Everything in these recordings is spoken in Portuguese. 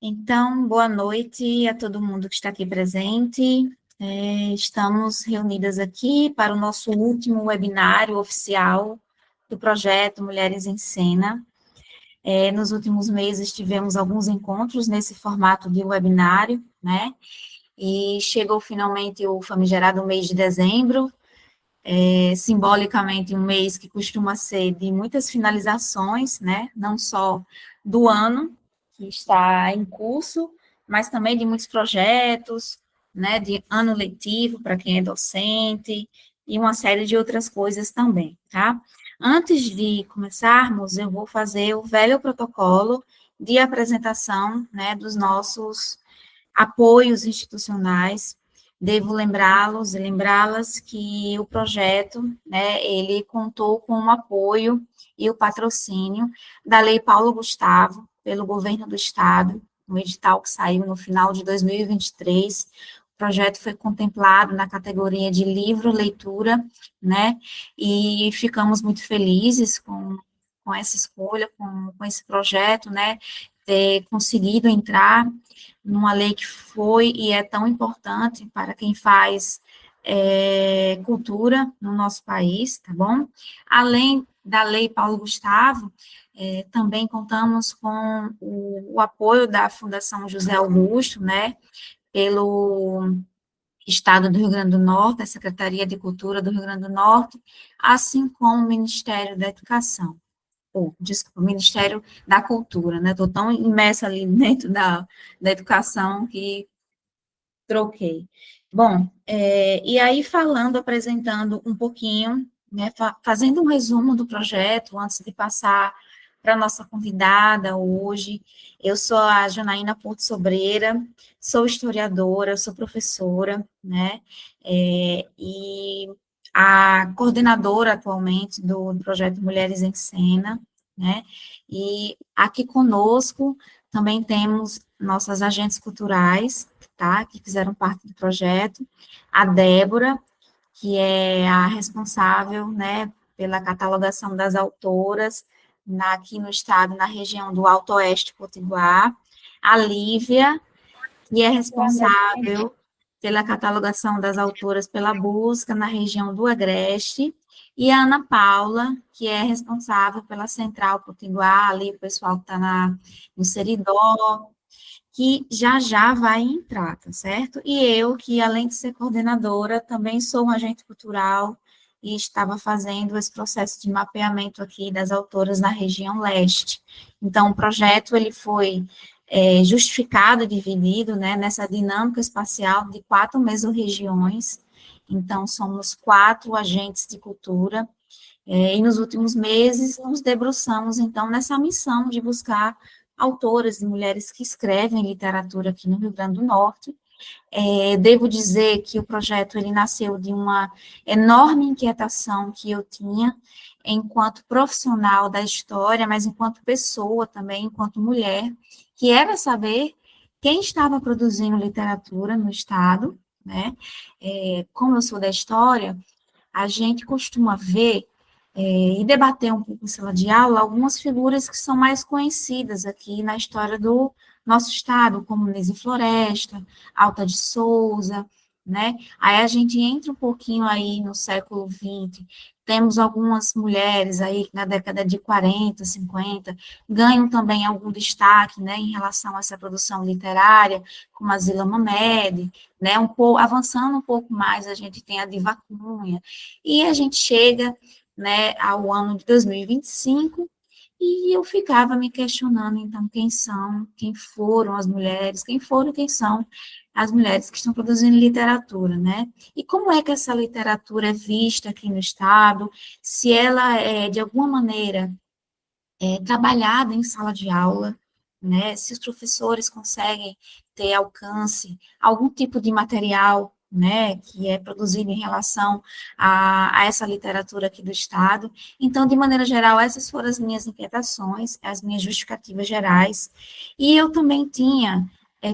Então, boa noite a todo mundo que está aqui presente. Estamos reunidas aqui para o nosso último webinário oficial do projeto Mulheres em Cena. Nos últimos meses tivemos alguns encontros nesse formato de webinário, né? E chegou finalmente o famigerado mês de dezembro, simbolicamente um mês que costuma ser de muitas finalizações, né? Não só do ano que está em curso, mas também de muitos projetos, né? De ano letivo para quem é docente e uma série de outras coisas também, tá? Antes de começarmos, eu vou fazer o velho protocolo de apresentação, né, dos nossos apoios institucionais. Devo lembrá-los e lembrá-las que o projeto, né, ele contou com o apoio e o patrocínio da Lei Paulo Gustavo, pelo governo do estado, um edital que saiu no final de 2023. O projeto foi contemplado na categoria de livro, leitura, né, e ficamos muito felizes com essa escolha, com esse projeto, né, ter conseguido entrar numa lei que foi e é tão importante para quem faz cultura no nosso país, tá bom? Além da Lei Paulo Gustavo, também contamos com o apoio da Fundação José Augusto, né, pelo Estado do Rio Grande do Norte, a Secretaria de Cultura do Rio Grande do Norte, assim como o Ministério da Educação, desculpa, o Ministério da Cultura, né? Estou tão imersa ali dentro da educação que troquei. Bom, e aí falando, apresentando um pouquinho, né, fazendo um resumo do projeto, antes de passar para a nossa convidada hoje, eu sou a Janaína Porto Sobreira, sou historiadora, sou professora, né, e a coordenadora atualmente do projeto Mulheres em Cena, né, e aqui conosco também temos nossas agentes culturais, tá? Que fizeram parte do projeto. A Débora, que é a responsável, né, pela catalogação das autoras aqui no estado, na região do Alto Oeste Potiguar. A Lívia, que é responsável pela catalogação das autoras pela busca na região do Agreste, e a Ana Paula, que é responsável pela Central Potiguar, ali o pessoal que está no Seridó, que já já vai entrar, tá certo? E eu, que além de ser coordenadora, também sou um agente cultural e estava fazendo esse processo de mapeamento aqui das autoras na região leste. Então, o projeto, ele foi justificado, dividido, né, nessa dinâmica espacial de 4 mesorregiões. Então, somos 4 agentes de cultura, e nos últimos meses nos debruçamos, então, nessa missão de buscar autoras e mulheres que escrevem literatura aqui no Rio Grande do Norte. Devo dizer que o projeto ele nasceu de uma enorme inquietação que eu tinha enquanto profissional da história, mas enquanto pessoa também, enquanto mulher, que era saber quem estava produzindo literatura no Estado, né? Como eu sou da história, a gente costuma ver e debater um pouco em sala de aula algumas figuras que são mais conhecidas aqui na história do nosso estado, como Nise Floresta, Alta de Souza, né? Aí a gente entra um pouquinho aí no século XX, temos algumas mulheres aí que na década de 40, 50, ganham também algum destaque, né, em relação a essa produção literária, como a Zila Mamede, né, avançando um pouco mais, a gente tem a Diva Cunha, e a gente chega, né, ao ano de 2025, e eu ficava me questionando, então, quem foram as mulheres, quem foram e quem são as mulheres que estão produzindo literatura, né? E como é que essa literatura é vista aqui no Estado, se ela é, de alguma maneira, trabalhada em sala de aula, né? Se os professores conseguem ter alcance, algum tipo de material, né, que é produzido em relação a essa literatura aqui do Estado. Então, de maneira geral, essas foram as minhas inquietações, as minhas justificativas gerais. E eu também tinha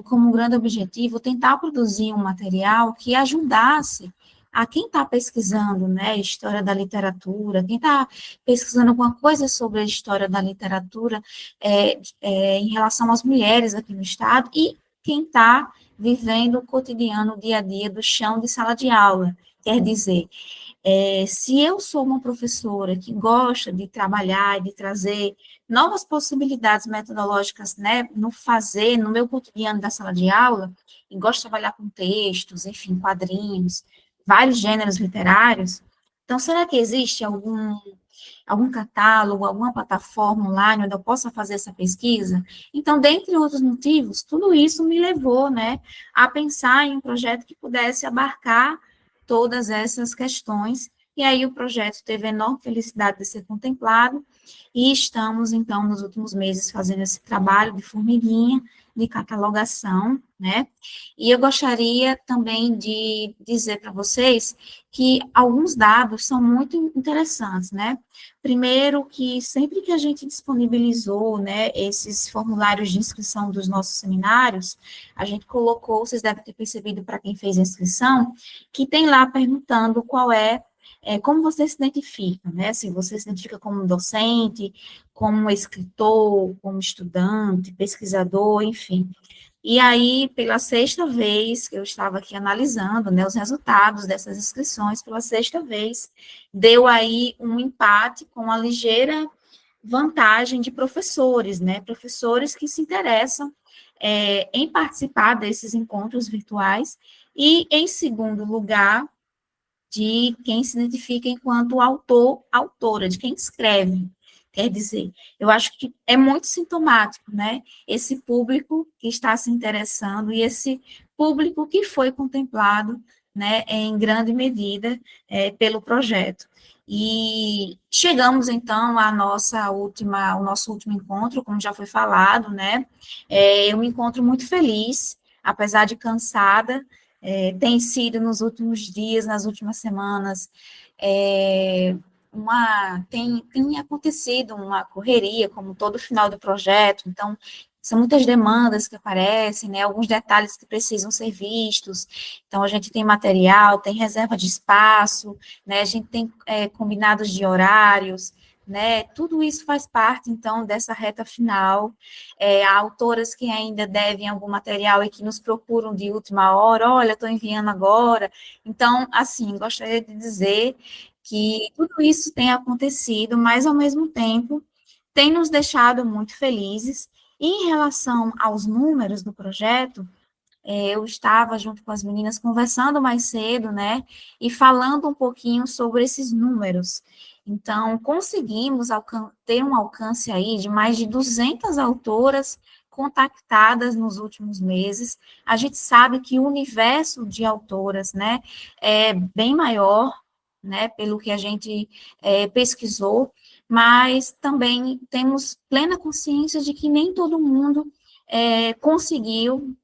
como grande objetivo tentar produzir um material que ajudasse a quem está pesquisando, né, história da literatura, quem está pesquisando alguma coisa sobre a história da literatura em relação às mulheres aqui no Estado, e quem está vivendo o cotidiano, o dia a dia do chão de sala de aula. Quer dizer, se eu sou uma professora que gosta de trabalhar e de trazer novas possibilidades metodológicas, né, no fazer, no meu cotidiano da sala de aula, e gosto de trabalhar com textos, enfim, quadrinhos, vários gêneros literários, então, será que existe algum catálogo, alguma plataforma online onde eu possa fazer essa pesquisa? Então, dentre outros motivos, tudo isso me levou, né, a pensar em um projeto que pudesse abarcar todas essas questões, e aí o projeto teve a enorme felicidade de ser contemplado, e estamos, então, nos últimos meses, fazendo esse trabalho de formiguinha, de catalogação, né? E eu gostaria também de dizer para vocês que alguns dados são muito interessantes, né? Primeiro, que sempre que a gente disponibilizou, né, esses formulários de inscrição dos nossos seminários, a gente colocou, vocês devem ter percebido para quem fez a inscrição, que tem lá perguntando como você se identifica, né? Se você se identifica como docente, como escritor, como estudante, pesquisador, enfim. E aí, pela sexta vez que eu estava aqui analisando, né, os resultados dessas inscrições, pela sexta vez, deu aí um empate com a ligeira vantagem de professores, né, professores que se interessam em participar desses encontros virtuais, e, em segundo lugar, de quem se identifica enquanto autor, autora, de quem escreve. Quer dizer, eu acho que é muito sintomático, né? Esse público que está se interessando e esse público que foi contemplado, né, em grande medida, pelo projeto. E chegamos, então, ao nosso último encontro, como já foi falado, né? Eu me encontro muito feliz, apesar de cansada, tem sido nos últimos dias, nas últimas semanas, tem acontecido uma correria, como todo final do projeto, então, são muitas demandas que aparecem, né, alguns detalhes que precisam ser vistos, então, a gente tem material, tem reserva de espaço, né, a gente tem combinados de horários, né, tudo isso faz parte, então, dessa reta final. Há autoras que ainda devem algum material e que nos procuram de última hora, olha, estou enviando agora. Então, assim, gostaria de dizer que tudo isso tem acontecido, mas, ao mesmo tempo, tem nos deixado muito felizes. E, em relação aos números do projeto, eu estava junto com as meninas conversando mais cedo, né, e falando um pouquinho sobre esses números. Então, conseguimos ter um alcance aí de mais de 200 autoras contactadas nos últimos meses. A gente sabe que o universo de autoras, né, é bem maior, né, pelo que a gente pesquisou, mas também temos plena consciência de que nem todo mundo conseguiu,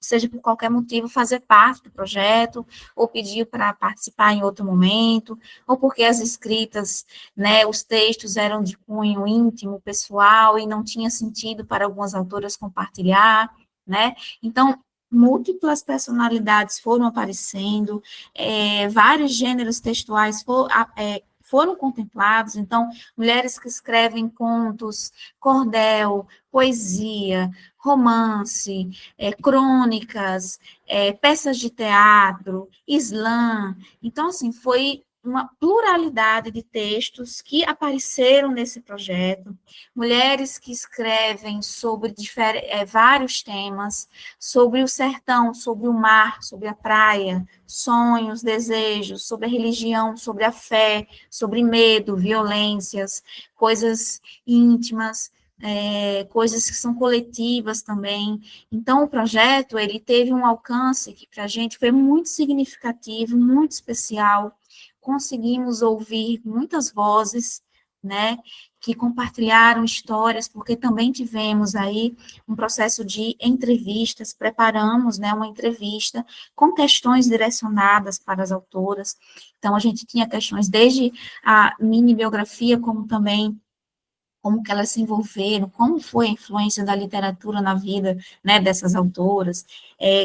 seja por qualquer motivo, fazer parte do projeto, ou pediu para participar em outro momento, ou porque as escritas, né, os textos eram de cunho íntimo, pessoal, e não tinha sentido para algumas autoras compartilhar, né? Então, múltiplas personalidades foram aparecendo, vários gêneros textuais foram contemplados, então, mulheres que escrevem contos, cordel, poesia, romance, crônicas, peças de teatro, slam. Então, assim, foi uma pluralidade de textos que apareceram nesse projeto, mulheres que escrevem sobre vários temas, sobre o sertão, sobre o mar, sobre a praia, sonhos, desejos, sobre a religião, sobre a fé, sobre medo, violências, coisas íntimas, coisas que são coletivas também. Então, o projeto, ele teve um alcance que para a gente foi muito significativo, muito especial. Conseguimos ouvir muitas vozes, né, que compartilharam histórias, porque também tivemos aí um processo de entrevistas, preparamos, né, uma entrevista com questões direcionadas para as autoras. Então, a gente tinha questões desde a mini biografia, como também como que elas se envolveram, como foi a influência da literatura na vida, né, dessas autoras,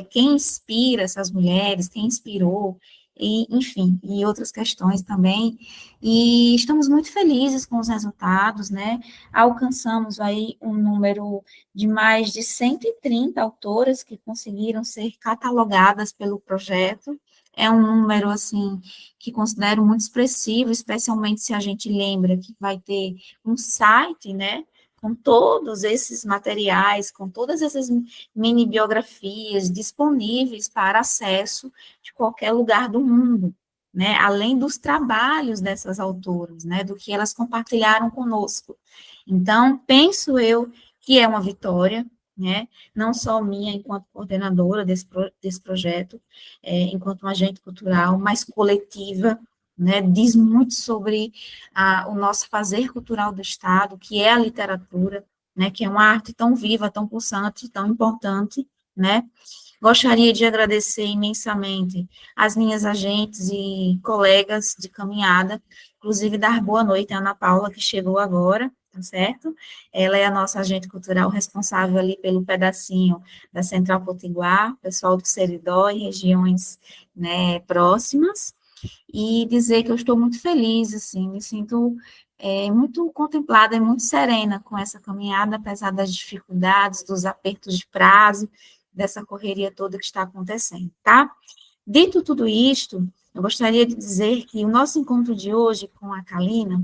quem inspira essas mulheres, quem inspirou. e, enfim, e outras questões também. E estamos muito felizes com os resultados, né? Alcançamos aí um número de mais de 130 autoras que conseguiram ser catalogadas pelo projeto. É um número, assim, que considero muito expressivo, especialmente se a gente lembra que vai ter um site, né, com todos esses materiais, com todas essas mini biografias disponíveis para acesso de qualquer lugar do mundo, né, além dos trabalhos dessas autoras, né, do que elas compartilharam conosco. Então, penso eu que é uma vitória, né, não só minha enquanto coordenadora desse projeto, enquanto um agente cultural, mas coletiva, né, diz muito sobre o nosso fazer cultural do Estado, que é a literatura, né, que é uma arte tão viva, tão pulsante, tão importante, né. Gostaria de agradecer imensamente as minhas agentes e colegas de caminhada, inclusive dar boa noite à Ana Paula, que chegou agora, tá certo? Ela é a nossa agente cultural responsável ali pelo pedacinho da Central Potiguar, pessoal do Seridó e regiões, né, próximas, e dizer que eu estou muito feliz, assim, me sinto muito contemplada e muito serena com essa caminhada, apesar das dificuldades, dos apertos de prazo, dessa correria toda que está acontecendo, tá? Dito tudo isto, eu gostaria de dizer que o nosso encontro de hoje com a Kalina,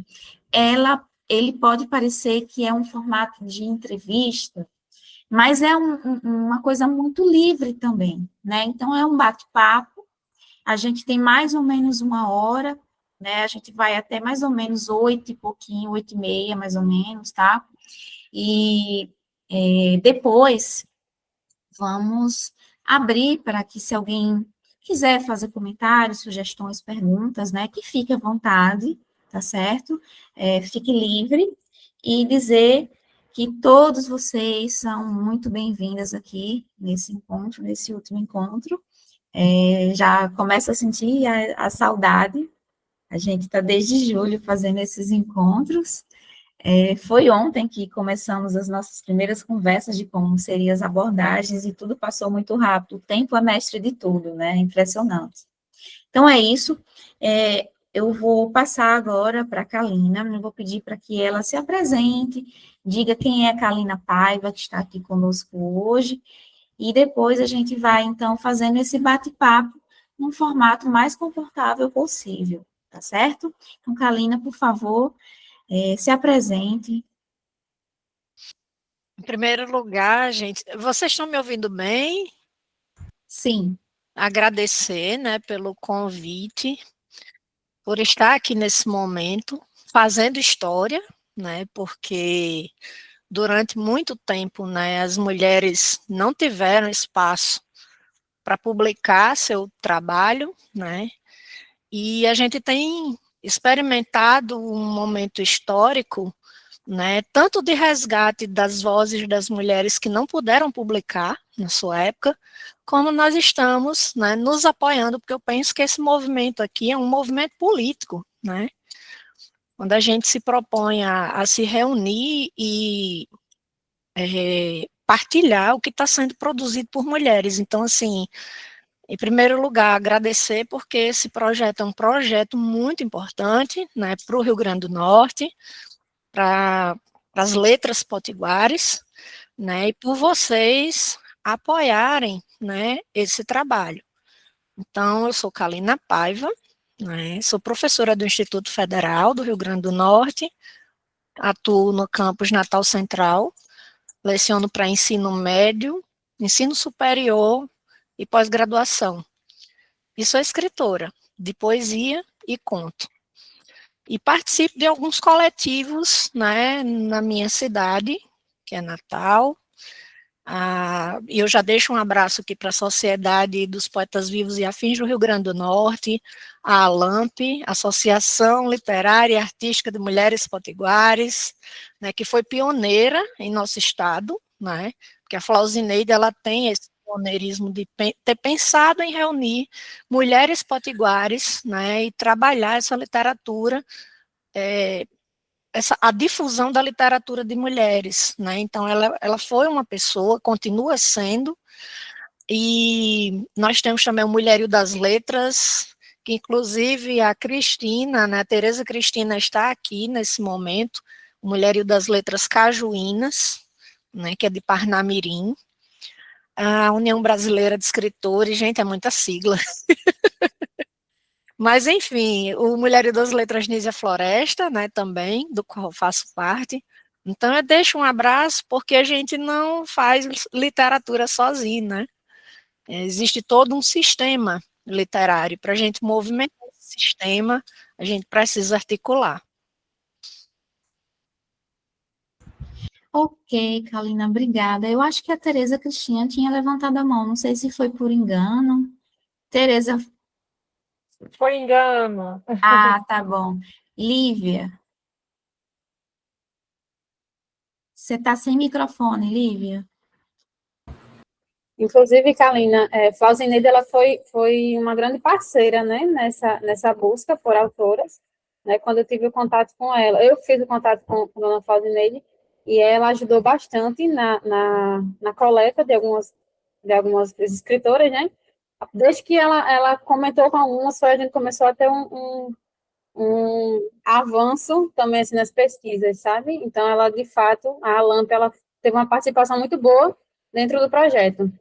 ele pode parecer que é um formato de entrevista, mas é uma coisa muito livre também, né? Então, é um bate-papo, a gente tem mais ou menos uma hora, né? A gente vai até mais ou menos 8 e pouquinho, 8h30, mais ou menos, tá? E depois vamos abrir para que, se alguém quiser fazer comentários, sugestões, perguntas, né, que fique à vontade, tá certo? Fique livre e dizer que todos vocês são muito bem-vindas aqui nesse encontro, nesse último encontro. Já começo a sentir a saudade. A gente está desde julho fazendo esses encontros. Foi ontem que começamos as nossas primeiras conversas de como seriam as abordagens e tudo passou muito rápido. O tempo é mestre de tudo, né? Impressionante. Então é isso. Eu vou passar agora para a Kalina, eu vou pedir para que ela se apresente, diga quem é a Kalina Paiva, que está aqui conosco hoje, e depois a gente vai, então, fazendo esse bate-papo num formato mais confortável possível, tá certo? Então, Kalina, por favor, se apresente. Em primeiro lugar, gente, vocês estão me ouvindo bem? Sim. Agradecer, né, pelo convite, por estar aqui nesse momento, fazendo história, né, porque durante muito tempo, né, as mulheres não tiveram espaço para publicar seu trabalho, né, e a gente tem experimentado um momento histórico, né, tanto de resgate das vozes das mulheres que não puderam publicar na sua época, como nós estamos, né, nos apoiando, porque eu penso que esse movimento aqui é um movimento político, né, quando a gente se propõe a se reunir e partilhar o que está sendo produzido por mulheres. Então, assim, em primeiro lugar, agradecer porque esse projeto é um projeto muito importante, né, para o Rio Grande do Norte, para as letras potiguares, né, e por vocês apoiarem, né, esse trabalho. Então, eu sou Kalina Paiva, né, sou professora do Instituto Federal do Rio Grande do Norte, atuo no campus Natal Central, leciono para ensino médio, ensino superior e pós-graduação. E sou escritora de poesia e conto. E participo de alguns coletivos, né, na minha cidade, que é Natal. E eu já deixo um abraço aqui para a Sociedade dos Poetas Vivos e Afins do Rio Grande do Norte, a ALAMP, Associação Literária e Artística de Mulheres Potiguares, né, que foi pioneira em nosso estado, né, porque a Flauzineide, ela tem esse pioneirismo de ter pensado em reunir mulheres potiguares, né, e trabalhar essa literatura, a difusão da literatura de mulheres, né? Então, ela foi uma pessoa, continua sendo, e nós temos também o Mulherio das Letras, que inclusive a Cristina, né, a Tereza Cristina está aqui nesse momento, Mulherio das Letras Cajuínas, né, que é de Parnamirim, a União Brasileira de Escritores, gente, é muita sigla. Mas, enfim, o Mulherio das Letras Nísia Floresta, né, também, do qual eu faço parte. Então, eu deixo um abraço, porque a gente não faz literatura sozinho, né? Existe todo um sistema literário. Para a gente movimentar esse sistema, a gente precisa articular. Ok, Kalina, obrigada. Eu acho que a Tereza Cristina tinha levantado a mão, não sei se foi por engano. Tereza, Foi engano. tá bom. Lívia, você está sem microfone, Lívia? Inclusive, Kalina, Flauzineide, ela foi uma grande parceira, né, nessa busca por autoras, né, quando eu tive o contato com ela. Eu fiz o contato com a dona Flauzineide e ela ajudou bastante na coleta de algumas escritoras, né, desde que ela comentou com algumas, a gente começou a ter um avanço também, assim, nas pesquisas, sabe? Então, ela, de fato, a Alamp, ela teve uma participação muito boa dentro do projeto.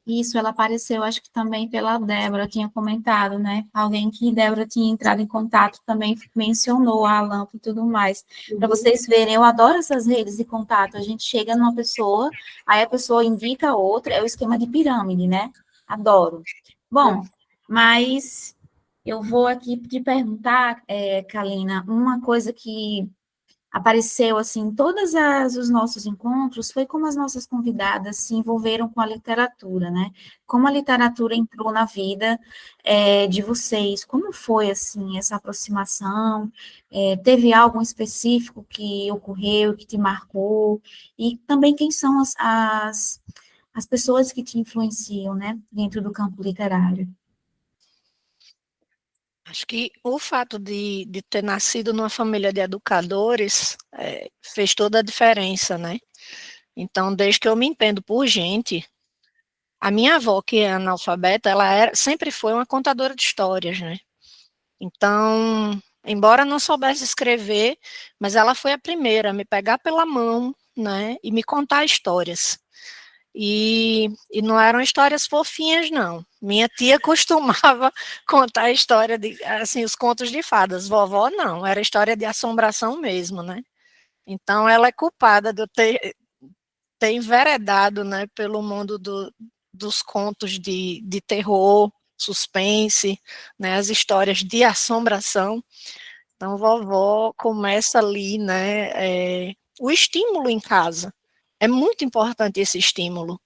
Isso, ela apareceu, acho que também pela Débora, tinha comentado, né? Alguém que Débora tinha entrado em contato também mencionou a Lamp e tudo mais. Para vocês verem, eu adoro essas redes de contato. A gente chega numa pessoa, aí a pessoa indica outra, é o esquema de pirâmide, né? Adoro. Bom, mas eu vou aqui te perguntar, Kalina, uma coisa que apareceu assim em todos os nossos encontros foi como as nossas convidadas se envolveram com a literatura, né? Como a literatura entrou na vida de vocês, como foi assim essa aproximação? Teve algo específico que ocorreu, que te marcou? E também quem são as pessoas que te influenciam, né, dentro do campo literário? Acho que o fato de ter nascido numa família de educadores fez toda a diferença, né? Então, desde que eu me entendo por gente, a minha avó, que é analfabeta, sempre foi uma contadora de histórias, né? Então, embora não soubesse escrever, mas ela foi a primeira a me pegar pela mão, né, e me contar histórias. E não eram histórias fofinhas, não. Minha tia costumava contar a história de, assim, os contos de fadas. Vovó não, era história de assombração mesmo, né? Então ela é culpada de eu ter enveredado, né, pelo mundo dos contos de terror, suspense, né, as histórias de assombração. Então vovó começa ali, né, o estímulo em casa. É muito importante esse estímulo.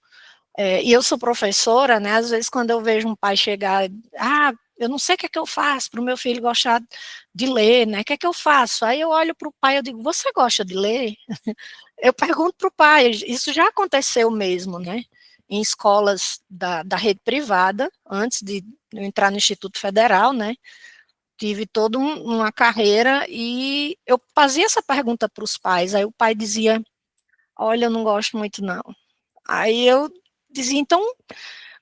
E eu sou professora, né? Às vezes, quando eu vejo um pai chegar, eu não sei o que é que eu faço para o meu filho gostar de ler, né? O que é que eu faço? Aí eu olho para o pai e digo, você gosta de ler? Eu pergunto para o pai, isso já aconteceu mesmo, né? Em escolas da rede privada, antes de eu entrar no Instituto Federal, né? Tive toda uma carreira e eu fazia essa pergunta para os pais, aí o pai dizia, olha, eu não gosto muito não. Aí eu dizia, então,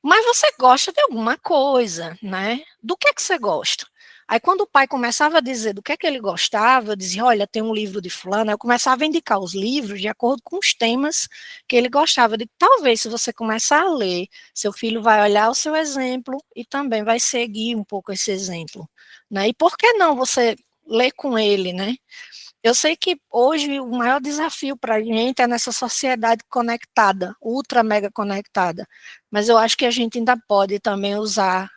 mas você gosta de alguma coisa, né? Do que é que você gosta? Aí quando o pai começava a dizer do que ele gostava, eu dizia, olha, tem um livro de fulano, eu começava a indicar os livros de acordo com os temas que ele gostava. De talvez se você começar a ler, seu filho vai olhar o seu exemplo e também vai seguir um pouco esse exemplo, né? E por que não você ler com ele, né? Eu sei que hoje o maior desafio para a gente é nessa sociedade conectada, ultra mega conectada, mas eu acho que a gente ainda pode também usar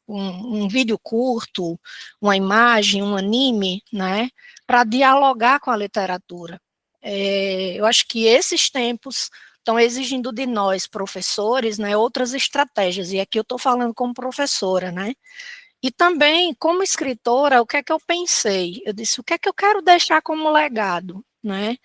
um vídeo curto, uma imagem, um anime, né, para dialogar com a literatura. Eu acho que esses tempos estão exigindo de nós, professores, né, outras estratégias, e aqui eu estou falando como professora, né, e também, como escritora, o que é que eu pensei? Eu disse, o que é que eu quero deixar como legado, né?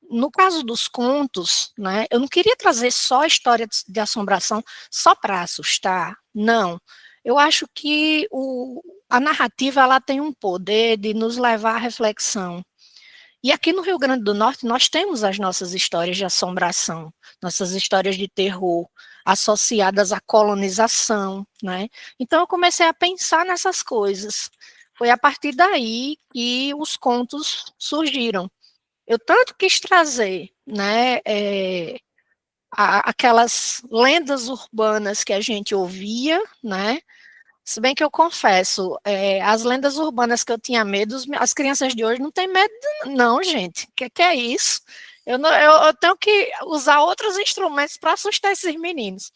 No caso dos contos, né, eu não queria trazer só história de assombração só para assustar, não. Eu acho que a narrativa ela tem um poder de nos levar à reflexão. E aqui no Rio Grande do Norte nós temos as nossas histórias de assombração, nossas histórias de terror associadas à colonização, né? Então eu comecei a pensar nessas coisas. Foi a partir daí que os contos surgiram. Eu tanto quis trazer, né, aquelas lendas urbanas que a gente ouvia, né? Se bem que eu confesso, as lendas urbanas que eu tinha medo, as crianças de hoje não têm medo, não, gente. O que é isso? Eu tenho que usar outros instrumentos para assustar esses meninos.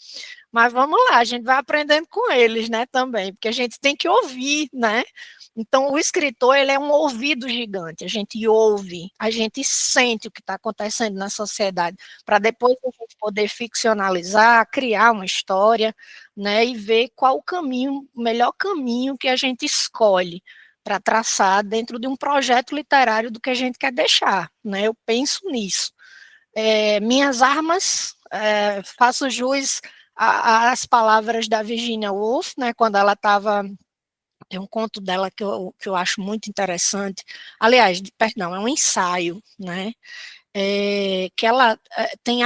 Mas vamos lá, a gente vai aprendendo com eles, né, também, porque a gente tem que ouvir, né? Então, o escritor, ele é um ouvido gigante, a gente ouve, a gente sente o que está acontecendo na sociedade, para depois a gente poder ficcionalizar, criar uma história, né, e ver qual o caminho, o melhor caminho que a gente escolhe para traçar dentro de um projeto literário do que a gente quer deixar, né, eu penso nisso. Minhas armas, faço jus às palavras da Virginia Woolf, né, quando ela estava... Tem um conto dela que eu acho muito interessante. Aliás, perdão, é um ensaio, né? Que ela tem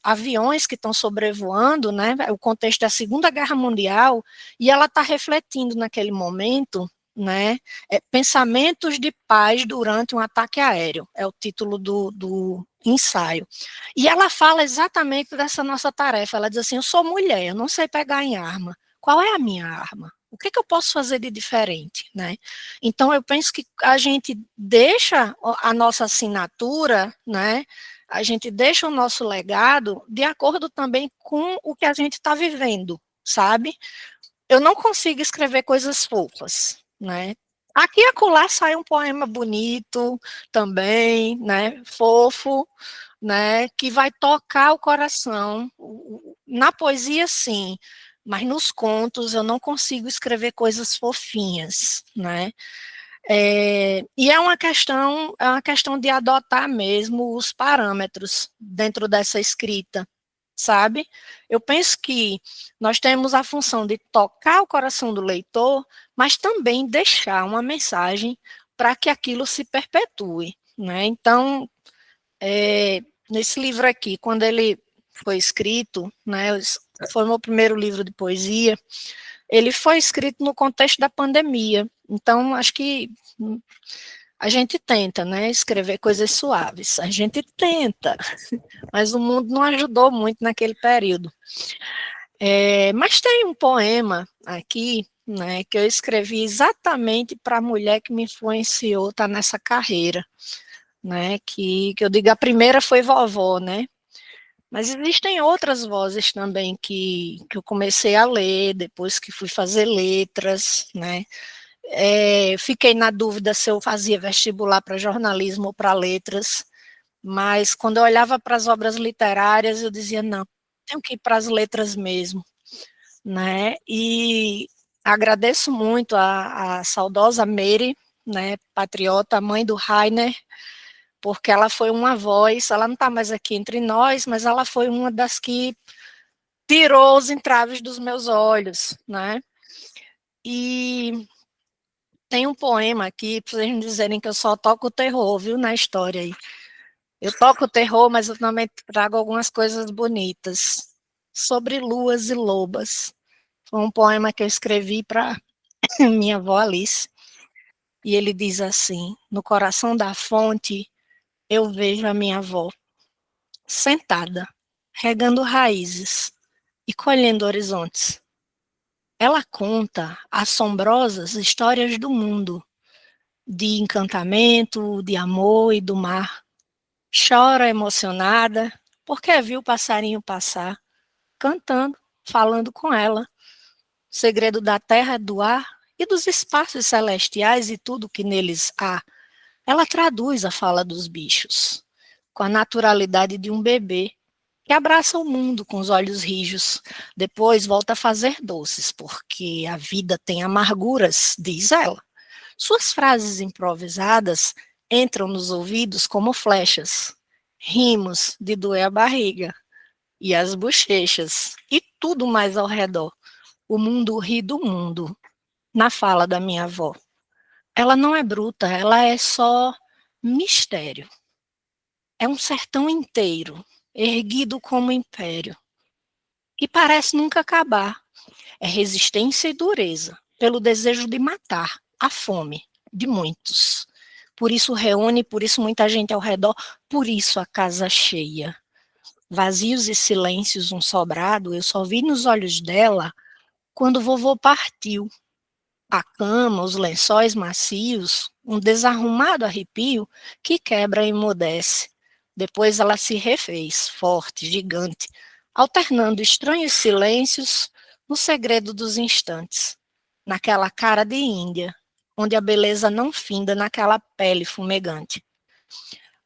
aviões que estão sobrevoando, né? O contexto da Segunda Guerra Mundial, e ela está refletindo naquele momento, né? Pensamentos de paz durante um ataque aéreo, é o título do ensaio. E ela fala exatamente dessa nossa tarefa. Ela diz assim: eu sou mulher, eu não sei pegar em arma. Qual é a minha arma? O que eu posso fazer de diferente, né? Então, eu penso que a gente deixa a nossa assinatura, né? A gente deixa o nosso legado de acordo também com o que a gente está vivendo, sabe? Eu não consigo escrever coisas fofas, né? Aqui e acolá sai um poema bonito também, né? Fofo, né? Que vai tocar o coração. Na poesia, sim, mas nos contos eu não consigo escrever coisas fofinhas, né? E é uma questão de adotar mesmo os parâmetros dentro dessa escrita, sabe? Eu penso que nós temos a função de tocar o coração do leitor, mas também deixar uma mensagem para que aquilo se perpetue, né? Então, nesse livro aqui, quando ele foi escrito, né, foi o meu primeiro livro de poesia, ele foi escrito no contexto da pandemia. Então, acho que a gente tenta, né, escrever coisas suaves. A gente tenta, mas o mundo não ajudou muito naquele período. Mas tem um poema aqui, né, que eu escrevi exatamente para a mulher que me influenciou, tá nessa carreira, né, que eu digo, a primeira foi vovó, né, mas existem outras vozes também que eu comecei a ler, depois que fui fazer letras, né, fiquei na dúvida se eu fazia vestibular para jornalismo ou para letras, mas quando eu olhava para as obras literárias, eu dizia, não, tenho que ir para as letras mesmo, né, e agradeço muito a saudosa Mary, né, patriota, mãe do Rainer, porque ela foi uma voz, ela não está mais aqui entre nós, mas ela foi uma das que tirou os entraves dos meus olhos, né, e tem um poema aqui, para vocês não dizerem que eu só toco o terror, viu, na história aí. Eu toco o terror, mas eu também trago algumas coisas bonitas. Sobre luas e lobas. Foi um poema que eu escrevi para minha avó Alice. E ele diz assim: no coração da fonte, eu vejo a minha avó, sentada, regando raízes e colhendo horizontes. Ela conta assombrosas histórias do mundo, de encantamento, de amor e do mar. Chora emocionada, porque viu o passarinho passar, cantando, falando com ela. O segredo da terra, do ar e dos espaços celestiais e tudo que neles há. Ela traduz a fala dos bichos, com a naturalidade de um bebê, que abraça o mundo com os olhos rijos. Depois volta a fazer doces, porque a vida tem amarguras, diz ela. Suas frases improvisadas entram nos ouvidos como flechas, rimos de doer a barriga e as bochechas e tudo mais ao redor. O mundo ri do mundo, na fala da minha avó. Ela não é bruta, ela é só mistério. É um sertão inteiro, erguido como império, que parece nunca acabar. É resistência e dureza, pelo desejo de matar, a fome de muitos. Por isso reúne, por isso muita gente ao redor, por isso a casa cheia. Vazios e silêncios, um sobrado, eu só vi nos olhos dela quando vovô partiu. A cama, os lençóis macios, um desarrumado arrepio que quebra e emudece. Depois ela se refez, forte, gigante, alternando estranhos silêncios no segredo dos instantes, naquela cara de Índia, onde a beleza não finda naquela pele fumegante.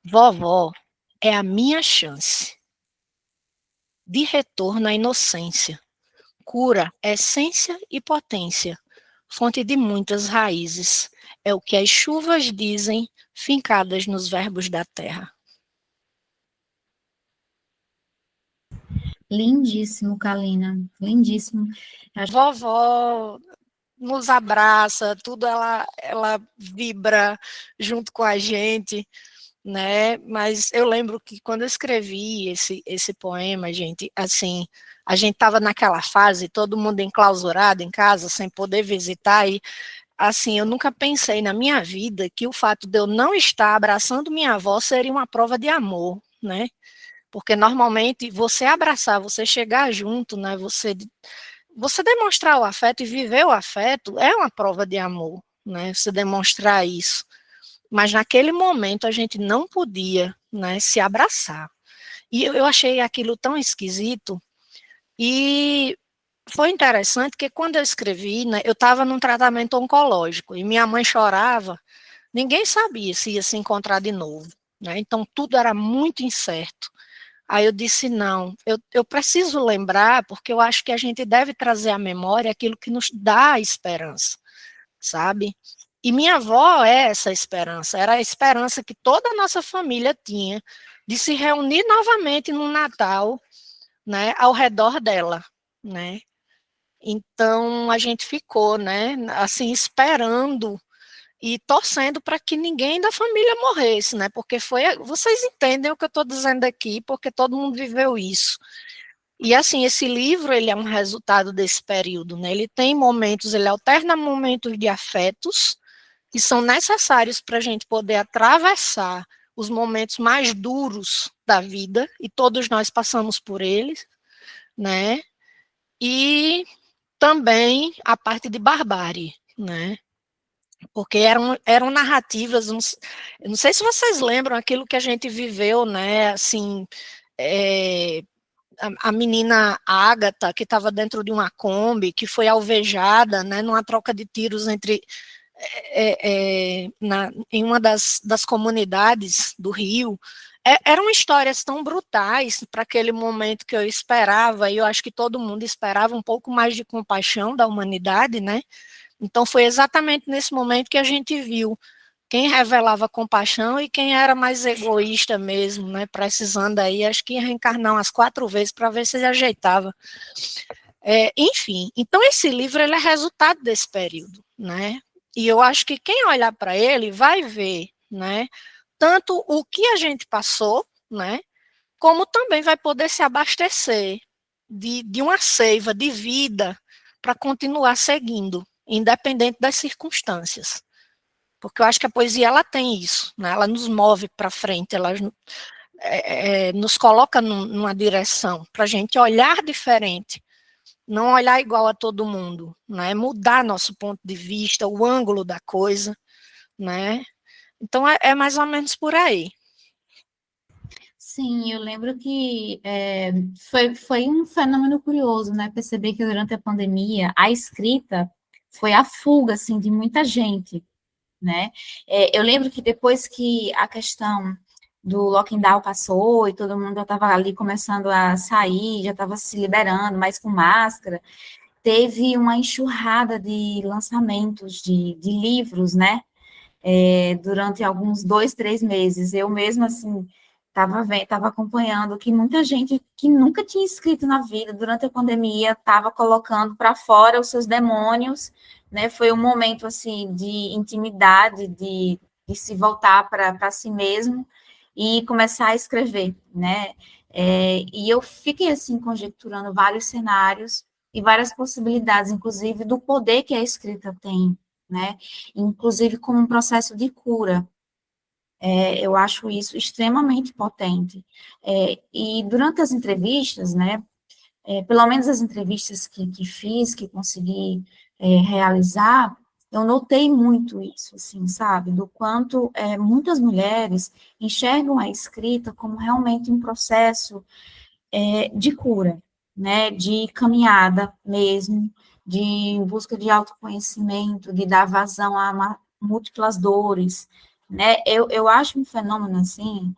Vovó é a minha chance de retorno à inocência, cura, essência e potência, fonte de muitas raízes. É o que as chuvas dizem, fincadas nos verbos da terra. Lindíssimo, Kalina, lindíssimo. Vovó nos abraça, tudo ela vibra junto com a gente, né? Mas eu lembro que quando eu escrevi esse poema, gente, assim, a gente estava naquela fase, todo mundo enclausurado em casa, sem poder visitar, e assim, eu nunca pensei na minha vida que o fato de eu não estar abraçando minha avó seria uma prova de amor, né? Porque normalmente você abraçar, você chegar junto, né? Você demonstrar o afeto e viver o afeto é uma prova de amor, né? Você demonstrar isso. Mas naquele momento a gente não podia, né, se abraçar. E eu achei aquilo tão esquisito. E foi interessante que quando eu escrevi, né, eu estava num tratamento oncológico e minha mãe chorava, ninguém sabia se ia se encontrar de novo, né? Então tudo era muito incerto. Aí eu disse, não, eu preciso lembrar, porque eu acho que a gente deve trazer à memória aquilo que nos dá esperança, sabe? E minha avó é essa esperança, era a esperança que toda a nossa família tinha de se reunir novamente no Natal, né, ao redor dela, né? Então a gente ficou, né, assim, esperando e torcendo para que ninguém da família morresse, né? Porque vocês entendem o que eu estou dizendo aqui, porque todo mundo viveu isso. E assim, esse livro, ele é um resultado desse período, né? Ele tem momentos, ele alterna momentos de afetos que são necessários para a gente poder atravessar os momentos mais duros da vida, e todos nós passamos por eles, né? E também a parte de barbárie, né? Porque eram narrativas, eu não sei se vocês lembram aquilo que a gente viveu, né? Assim, a menina Ágata, que estava dentro de uma Kombi, que foi alvejada, né, numa troca de tiros em uma das comunidades do Rio. Eram histórias tão brutais para aquele momento que eu esperava, e eu acho que todo mundo esperava um pouco mais de compaixão da humanidade, né? Então foi exatamente nesse momento que a gente viu quem revelava compaixão e quem era mais egoísta mesmo, né? Precisando aí, acho que ia reencarnar umas 4 vezes para ver se ele ajeitava. Enfim, então esse livro ele é resultado desse período, né? E eu acho que quem olhar para ele vai ver, né? Tanto o que a gente passou, né? Como também vai poder se abastecer de uma seiva de vida para continuar seguindo, independente das circunstâncias. Porque eu acho que a poesia ela tem isso, né? Ela nos move para frente, ela nos coloca numa direção para a gente olhar diferente, não olhar igual a todo mundo, né? Mudar nosso ponto de vista, o ângulo da coisa, né? Então é mais ou menos por aí. Sim, eu lembro que foi um fenômeno curioso, né? Perceber que durante a pandemia a escrita foi a fuga, assim, de muita gente, né? Eu lembro que depois que a questão do lockdown passou e todo mundo já estava ali começando a sair, já estava se liberando, mas com máscara, teve uma enxurrada de lançamentos de livros, né? Durante alguns 2, 3 meses. Eu mesmo, assim, estava acompanhando que muita gente que nunca tinha escrito na vida, durante a pandemia, estava colocando para fora os seus demônios, né? Foi um momento, assim, de intimidade, de se voltar para si mesmo e começar a escrever, né? E eu fiquei, assim, conjecturando vários cenários e várias possibilidades, inclusive, do poder que a escrita tem, né? Inclusive como um processo de cura. Eu acho isso extremamente potente. E durante as entrevistas, né, pelo menos as entrevistas que fiz, que consegui realizar, eu notei muito isso, assim, sabe, do quanto muitas mulheres enxergam a escrita como realmente um processo de cura, né, de caminhada mesmo, de busca de autoconhecimento, de dar vazão a múltiplas dores, né, eu acho um fenômeno, assim,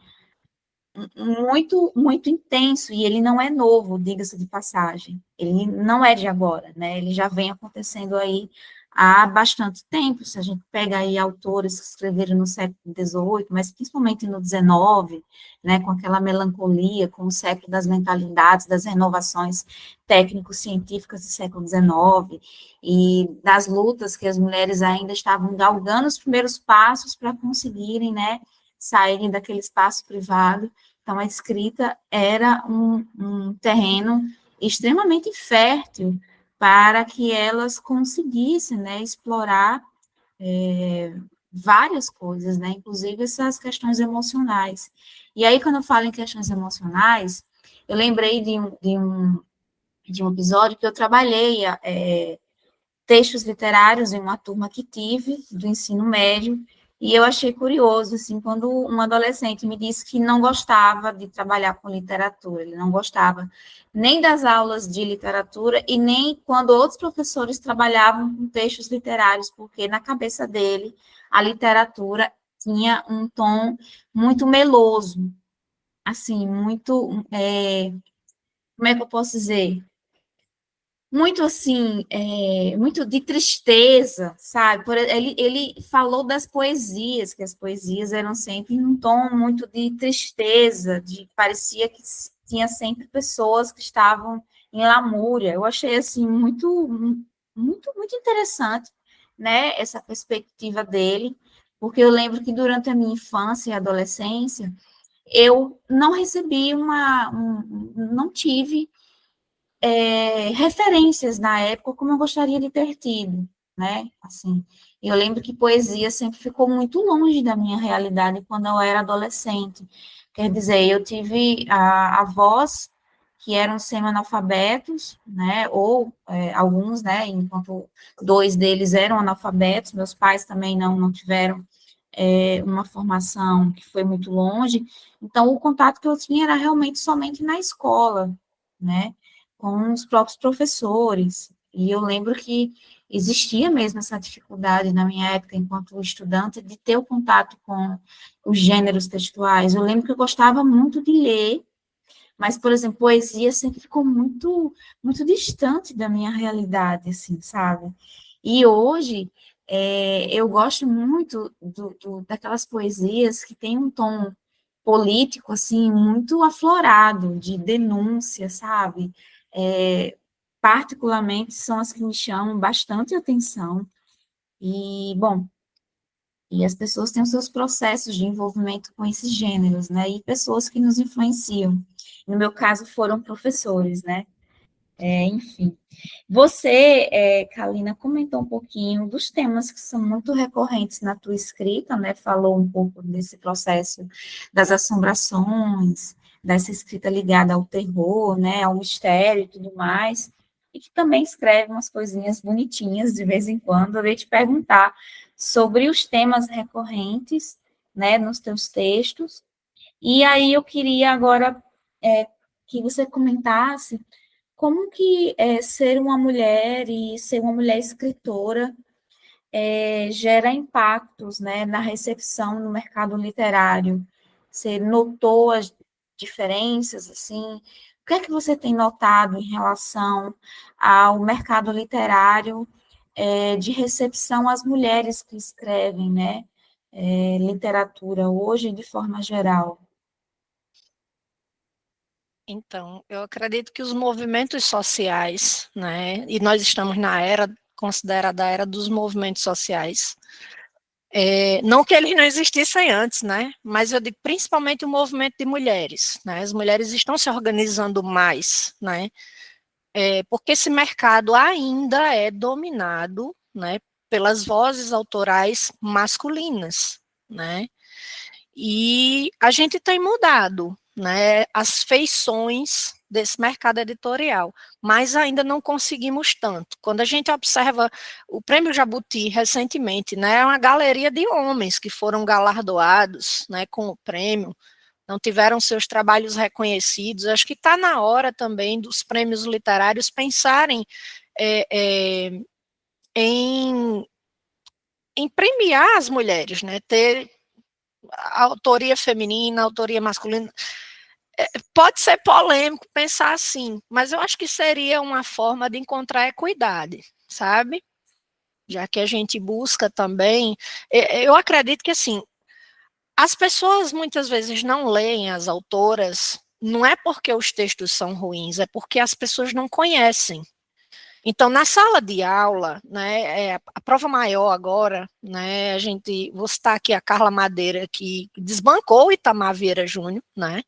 muito, muito intenso, e ele não é novo, diga-se de passagem. Ele não é de agora, né? Ele já vem acontecendo aí há bastante tempo. Se a gente pega aí autores que escreveram no século XVIII, mas principalmente no XIX, né, com aquela melancolia, com o século das mentalidades, das renovações técnico-científicas do século XIX, e das lutas que as mulheres ainda estavam galgando os primeiros passos para conseguirem, né, saírem daquele espaço privado. Então, a escrita era um terreno extremamente fértil para que elas conseguissem, né, explorar várias coisas, né, inclusive essas questões emocionais. E aí, quando eu falo em questões emocionais, eu lembrei de um episódio que eu trabalhei textos literários em uma turma que tive do ensino médio, e eu achei curioso, assim, quando um adolescente me disse que não gostava de trabalhar com literatura, ele não gostava nem das aulas de literatura e nem quando outros professores trabalhavam com textos literários, porque na cabeça dele a literatura tinha um tom muito meloso, assim, muito, como é que eu posso dizer? Muito assim, muito de tristeza, sabe? Ele falou das poesias, que as poesias eram sempre em um tom muito de tristeza, parecia que tinha sempre pessoas que estavam em lamúria. Eu achei assim muito interessante, né? Essa perspectiva dele, porque eu lembro que durante a minha infância e adolescência eu não recebi não tive referências na época como eu gostaria de ter tido, né? Assim, eu lembro que poesia sempre ficou muito longe da minha realidade quando eu era adolescente. Quer dizer, eu tive avós que eram semi-analfabetos, né? Ou alguns, né? Enquanto dois deles eram analfabetos, meus pais também não tiveram uma formação que foi muito longe. Então, o contato que eu tinha era realmente somente na escola, né? Com os próprios professores. E eu lembro que existia mesmo essa dificuldade na minha época, enquanto estudante, de ter o contato com os gêneros textuais. Eu lembro que eu gostava muito de ler, mas, por exemplo, poesia sempre ficou muito distante da minha realidade, assim, sabe? E hoje, eu gosto muito daquelas poesias que têm um tom político, assim, muito aflorado, de denúncia, sabe? É, particularmente são as que me chamam bastante atenção. E, bom, e as pessoas têm os seus processos de envolvimento com esses gêneros, né? E pessoas que nos influenciam. No meu caso, foram professores, né? Enfim. Você, Kalina, comentou um pouquinho dos temas que são muito recorrentes na tua escrita, né? Falou um pouco desse processo das assombrações, dessa escrita ligada ao terror, né? Ao mistério e tudo mais. E que também escreve umas coisinhas bonitinhas de vez em quando. Eu ia te perguntar sobre os temas recorrentes, né? Nos teus textos. E aí eu queria agora que você comentasse como que ser uma mulher e ser uma mulher escritora gera impactos, né, na recepção no mercado literário? Você notou as diferenças, assim? O que é que você tem notado em relação ao mercado literário de recepção às mulheres que escrevem, né, literatura hoje, de forma geral? Então, eu acredito que os movimentos sociais, né, e nós estamos na era considerada a era dos movimentos sociais, Não que eles não existissem antes, né? Mas eu digo principalmente o movimento de mulheres, né? As mulheres estão se organizando mais, né? Porque esse mercado ainda é dominado, né, pelas vozes autorais masculinas, né? E a gente tem mudado, né, as feições desse mercado editorial, mas ainda não conseguimos tanto. Quando a gente observa o Prêmio Jabuti recentemente, né, é uma galeria de homens que foram galardoados, né, com o prêmio, não tiveram seus trabalhos reconhecidos. Acho que está na hora também dos prêmios literários pensarem em, em premiar as mulheres, né, ter a autoria feminina, a autoria masculina. Pode ser polêmico pensar assim, mas eu acho que seria uma forma de encontrar equidade, sabe? Já que a gente busca também, eu acredito que assim, as pessoas muitas vezes não leem as autoras, não é porque os textos são ruins, é porque as pessoas não conhecem. Então, na sala de aula, né, a prova maior agora, né, vou citar aqui a Carla Madeira, que desbancou o Itamar Vieira Júnior, né,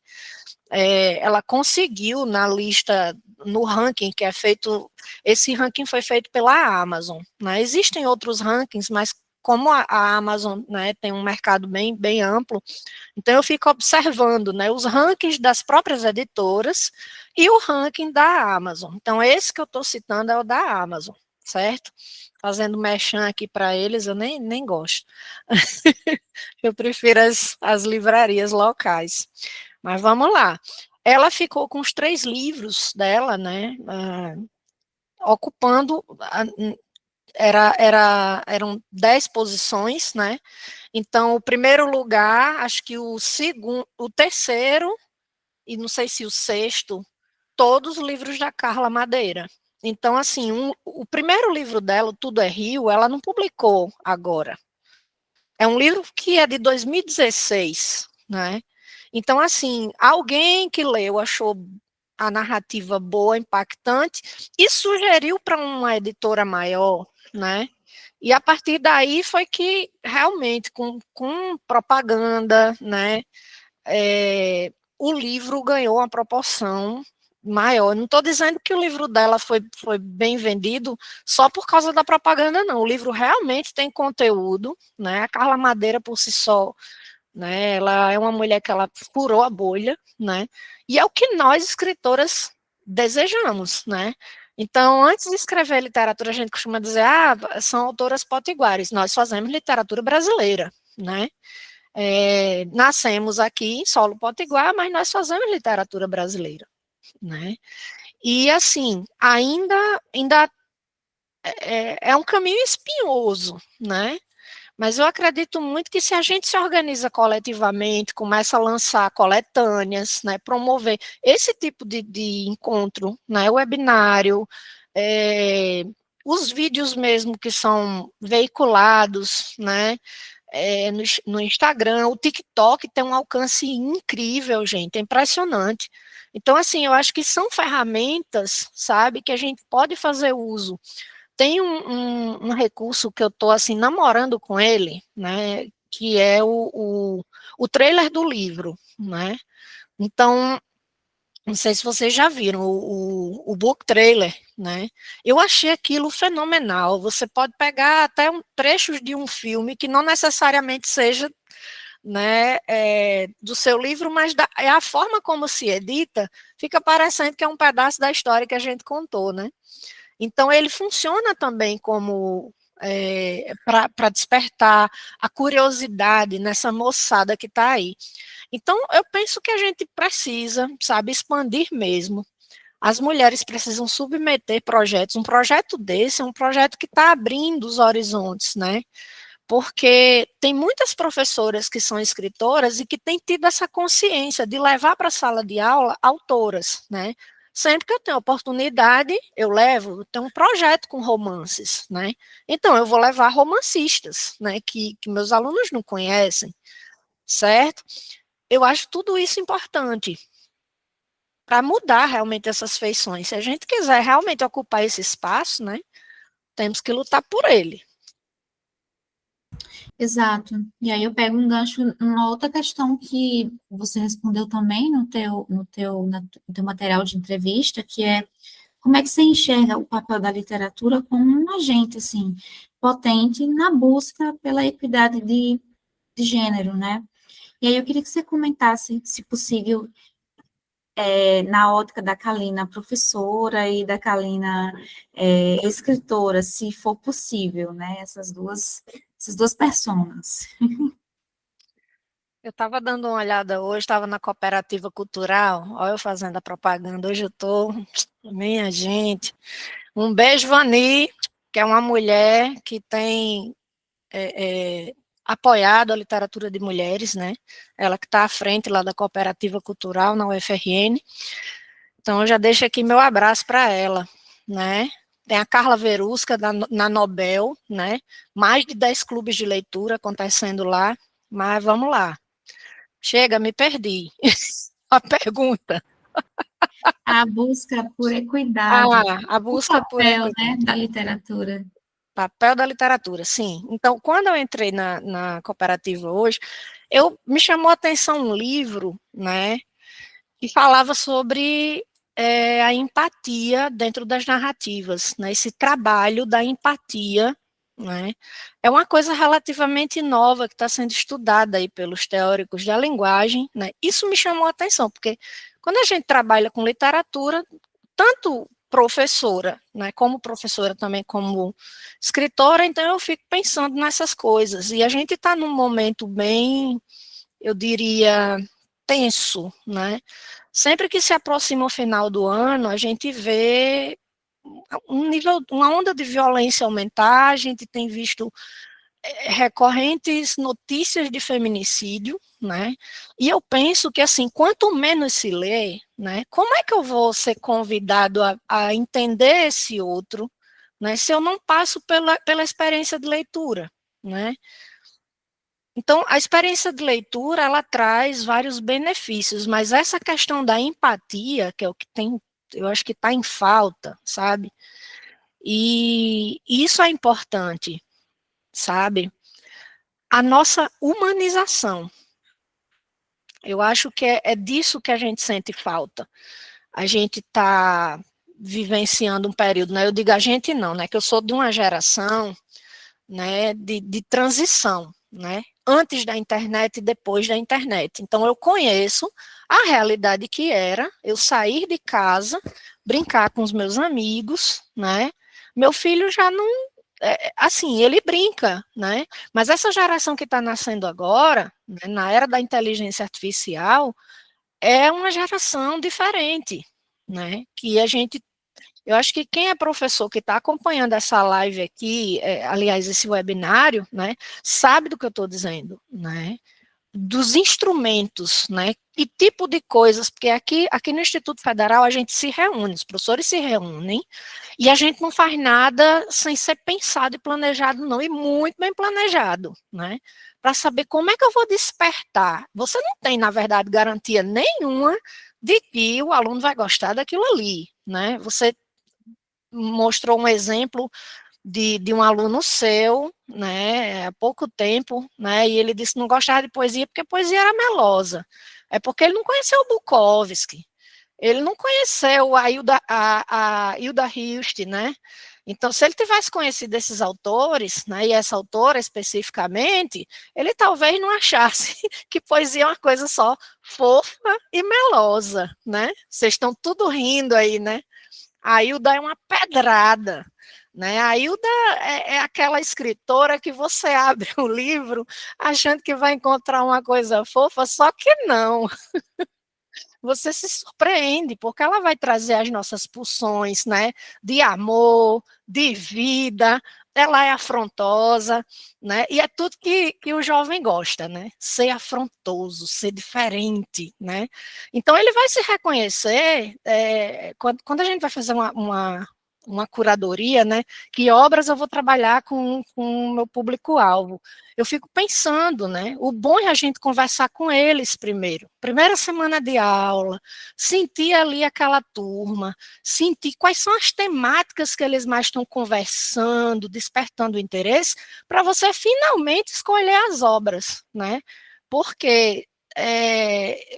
ela conseguiu na lista, no ranking que é feito, esse ranking foi feito pela Amazon, né? Existem outros rankings, mas como a Amazon, né, tem um mercado bem amplo, então eu fico observando, né, os rankings das próprias editoras e o ranking da Amazon. Então esse que eu estou citando é o da Amazon, certo? Fazendo merchan aqui para eles, eu nem gosto. Eu prefiro as livrarias locais. Mas vamos lá. Ela ficou com os 3 livros dela, né, ocupando, eram 10 posições, né, então o primeiro lugar, acho que o segundo, o terceiro, e não sei se o sexto, todos os livros da Carla Madeira. Então, assim, o primeiro livro dela, o Tudo é Rio, ela não publicou agora. É um livro que é de 2016, né? Então, assim, alguém que leu achou a narrativa boa, impactante, e sugeriu para uma editora maior, né? E a partir daí foi que realmente, com propaganda, né? O livro ganhou uma proporção maior. Não estou dizendo que o livro dela foi bem vendido só por causa da propaganda, não. O livro realmente tem conteúdo, né? A Carla Madeira, por si só, né? Ela é uma mulher que ela furou a bolha, né? E é o que nós, escritoras, desejamos, né? Então, antes de escrever literatura, a gente costuma dizer, são autoras potiguares. Nós fazemos literatura brasileira, né? Nascemos aqui em solo potiguar, mas nós fazemos literatura brasileira, né? E assim, ainda é um caminho espinhoso, né? Mas eu acredito muito que se a gente se organiza coletivamente, começa a lançar coletâneas, né, promover esse tipo de encontro, né, webinário, os vídeos mesmo que são veiculados, né, no Instagram, o TikTok tem um alcance incrível, gente, é impressionante. Então, assim, eu acho que são ferramentas, sabe, que a gente pode fazer uso. Tem um recurso que eu estou, assim, namorando com ele, né, que é o trailer do livro, né. Então, não sei se vocês já viram o book trailer, né? Eu achei aquilo fenomenal. Você pode pegar até trechos de um filme que não necessariamente seja, né, do seu livro, mas é a forma como se edita, fica parecendo que é um pedaço da história que a gente contou, né? Então ele funciona também como para despertar a curiosidade nessa moçada que está aí. Então, eu penso que a gente precisa, sabe, expandir mesmo. As mulheres precisam submeter projetos. Um projeto desse é um projeto que está abrindo os horizontes, né? Porque tem muitas professoras que são escritoras e que têm tido essa consciência de levar para a sala de aula autoras, né? Sempre que eu tenho oportunidade, eu tenho um projeto com romances, né? Então, eu vou levar romancistas, né? Que meus alunos não conhecem, certo? Eu acho tudo isso importante para mudar realmente essas feições. Se a gente quiser realmente ocupar esse espaço, né, temos que lutar por ele. Exato. E aí eu pego um gancho numa outra questão que você respondeu também no teu material de entrevista, que é como é que você enxerga o papel da literatura como um agente, assim, potente na busca pela equidade de gênero, né? E aí eu queria que você comentasse, se possível, na ótica da Kalina professora e da Kalina escritora, se for possível, né? Essas duas personas. Eu estava dando uma olhada hoje, estava na Cooperativa Cultural, olha eu fazendo a propaganda, hoje eu estou, minha gente, um beijo, Vani, que é uma mulher que tem apoiado a literatura de mulheres, né? Ela que está à frente lá da Cooperativa Cultural na UFRN. Então eu já deixo aqui meu abraço para ela, né? Tem a Carla Verusca na Nobel, né? Mais de 10 clubes de leitura acontecendo lá, mas vamos lá. Chega, me perdi. A pergunta. A busca por equidade, A o busca por papel, equidade. né, da literatura. Papel da literatura, sim. Então, quando eu entrei na cooperativa hoje, me chamou a atenção um livro, né, que falava sobre a empatia dentro das narrativas, né, esse trabalho da empatia, né, é uma coisa relativamente nova que está sendo estudada aí pelos teóricos da linguagem, né, isso me chamou a atenção, porque quando a gente trabalha com literatura, tanto professora, né, como professora também como escritora, então eu fico pensando nessas coisas, e a gente está num momento bem, eu diria, tenso, né? Sempre que se aproxima o final do ano, a gente vê uma onda de violência aumentar, a gente tem visto recorrentes notícias de feminicídio, né? E eu penso que assim, quanto menos se lê, né? Como é que eu vou ser convidado a entender esse outro, né? Se eu não passo pela experiência de leitura, né? Então, a experiência de leitura, ela traz vários benefícios, mas essa questão da empatia, que é o que tem, eu acho que está em falta, sabe? E isso é importante, sabe? A nossa humanização. Eu acho que é disso que a gente sente falta. A gente está vivenciando um período, né? Eu digo a gente não, né? Que eu sou de uma geração, né? De transição, né? Antes da internet e depois da internet. Então eu conheço a realidade que era eu sair de casa, brincar com os meus amigos, né? Meu filho já não assim, ele brinca, né? Mas essa geração que está nascendo agora, né, na era da inteligência artificial, é uma geração diferente, né? Que a gente, eu acho que quem é professor que está acompanhando essa live aqui, aliás, esse webinário, né, sabe do que eu estou dizendo, né? Dos instrumentos, né? Que tipo de coisas, porque aqui no Instituto Federal a gente se reúne, os professores se reúnem, e a gente não faz nada sem ser pensado e planejado, não, e muito bem planejado, né? Para saber como é que eu vou despertar. Você não tem, na verdade, garantia nenhuma de que o aluno vai gostar daquilo ali, né? Você mostrou um exemplo de um aluno seu, né, há pouco tempo, né, e ele disse que não gostava de poesia porque a poesia era melosa. É porque ele não conheceu o Bukowski, ele não conheceu a Hilda Hilst, né? Então, se ele tivesse conhecido esses autores, né, e essa autora especificamente, ele talvez não achasse que poesia é uma coisa só fofa e melosa, né? Vocês estão tudo rindo aí, né? A Hilda é uma pedrada, né? A Hilda é aquela escritora que você abre o livro achando que vai encontrar uma coisa fofa, só que não. Você se surpreende, porque ela vai trazer as nossas pulsões, né? De amor, de vida, ela é afrontosa, né? E é tudo que o jovem gosta, né? Ser afrontoso, ser diferente, né? Então ele vai se reconhecer quando a gente vai fazer uma curadoria, né? Que obras eu vou trabalhar com o meu público-alvo. Eu fico pensando, né? O bom é a gente conversar com eles primeiro. Primeira semana de aula, sentir ali aquela turma, sentir quais são as temáticas que eles mais estão conversando, despertando interesse, para você finalmente escolher as obras, né? Porque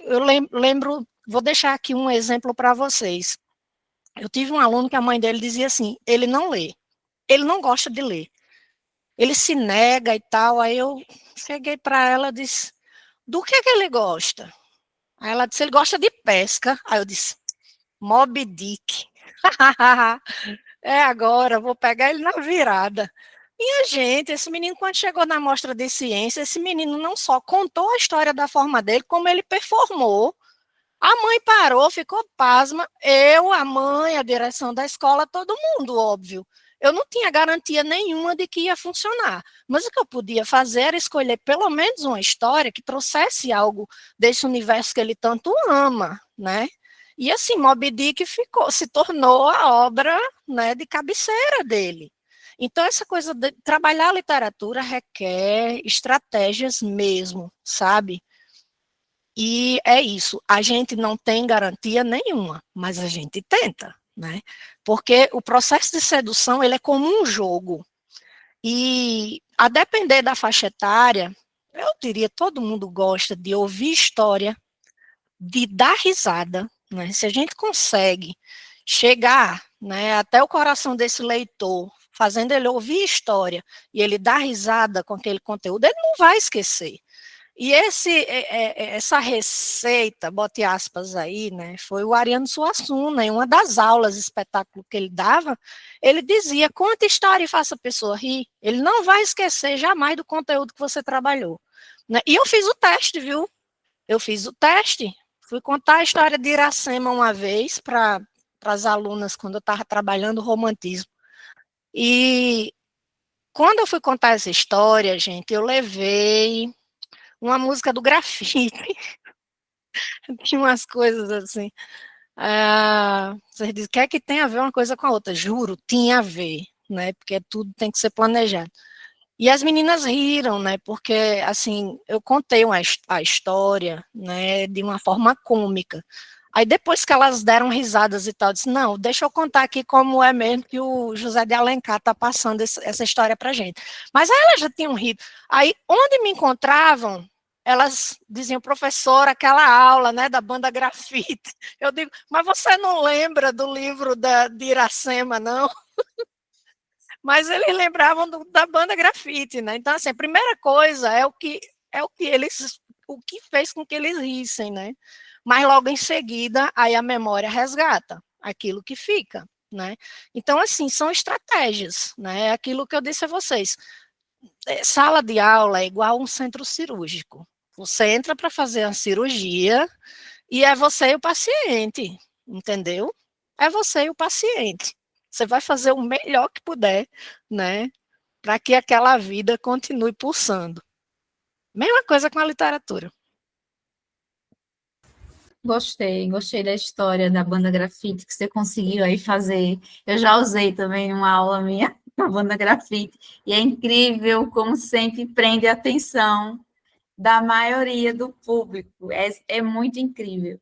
eu lembro, vou deixar aqui um exemplo para vocês. Eu tive um aluno que a mãe dele dizia assim, ele não lê, ele não gosta de ler, ele se nega e tal, aí eu cheguei para ela e disse, do que ele gosta? Aí ela disse, ele gosta de pesca, aí eu disse, Moby Dick, é agora, vou pegar ele na virada. Minha gente, esse menino, quando chegou na mostra de ciência, esse menino não só contou a história da forma dele, como ele performou. A mãe parou, ficou pasma, eu, a mãe, a direção da escola, todo mundo, óbvio. Eu não tinha garantia nenhuma de que ia funcionar, mas o que eu podia fazer era escolher pelo menos uma história que trouxesse algo desse universo que ele tanto ama, né? E assim, Moby Dick se tornou a obra, né, de cabeceira dele. Então, essa coisa de trabalhar a literatura requer estratégias mesmo, sabe? E é isso, a gente não tem garantia nenhuma, mas a gente tenta, né? Porque o processo de sedução, ele é como um jogo. E a depender da faixa etária, eu diria, todo mundo gosta de ouvir história, de dar risada, né? Se a gente consegue chegar, né, até o coração desse leitor, fazendo ele ouvir história e ele dar risada com aquele conteúdo, ele não vai esquecer. E essa receita, bote aspas aí, né, foi o Ariano Suassuna, em uma das aulas de espetáculo que ele dava, ele dizia, conta história e faça a pessoa rir, ele não vai esquecer jamais do conteúdo que você trabalhou. Né? E eu fiz o teste, viu? Eu fiz o teste, fui contar a história de Iracema uma vez para as alunas, quando eu estava trabalhando romantismo. E quando eu fui contar essa história, gente, eu levei uma música do Grafite, tinha umas coisas assim. Você diz, o que é que tem a ver uma coisa com a outra? Juro, tinha a ver, né? Porque tudo tem que ser planejado. E as meninas riram, né? Porque, assim, eu contei a história, né, de uma forma cômica. Aí depois que elas deram risadas e tal, eu disse, não, deixa eu contar aqui como é mesmo que o José de Alencar está passando essa história para gente. Mas aí elas já tinham rido. Aí, onde me encontravam, elas diziam, professora, aquela aula, né, da banda Grafite. Eu digo, mas você não lembra do livro de Iracema, não? Mas eles lembravam da banda Grafite, né? Então, assim, a primeira coisa o que fez com que eles rissem, né? Mas logo em seguida, aí a memória resgata aquilo que fica, né? Então, assim, são estratégias, né? Aquilo que eu disse a vocês. Sala de aula é igual um centro cirúrgico. Você entra para fazer a cirurgia e é você e o paciente, entendeu? É você e o paciente. Você vai fazer o melhor que puder, né? Para que aquela vida continue pulsando. Mesma coisa com a literatura. Gostei da história da banda Grafite que você conseguiu aí fazer. Eu já usei também numa aula minha, a banda Grafite, e é incrível como sempre prende a atenção da maioria do público. É muito incrível.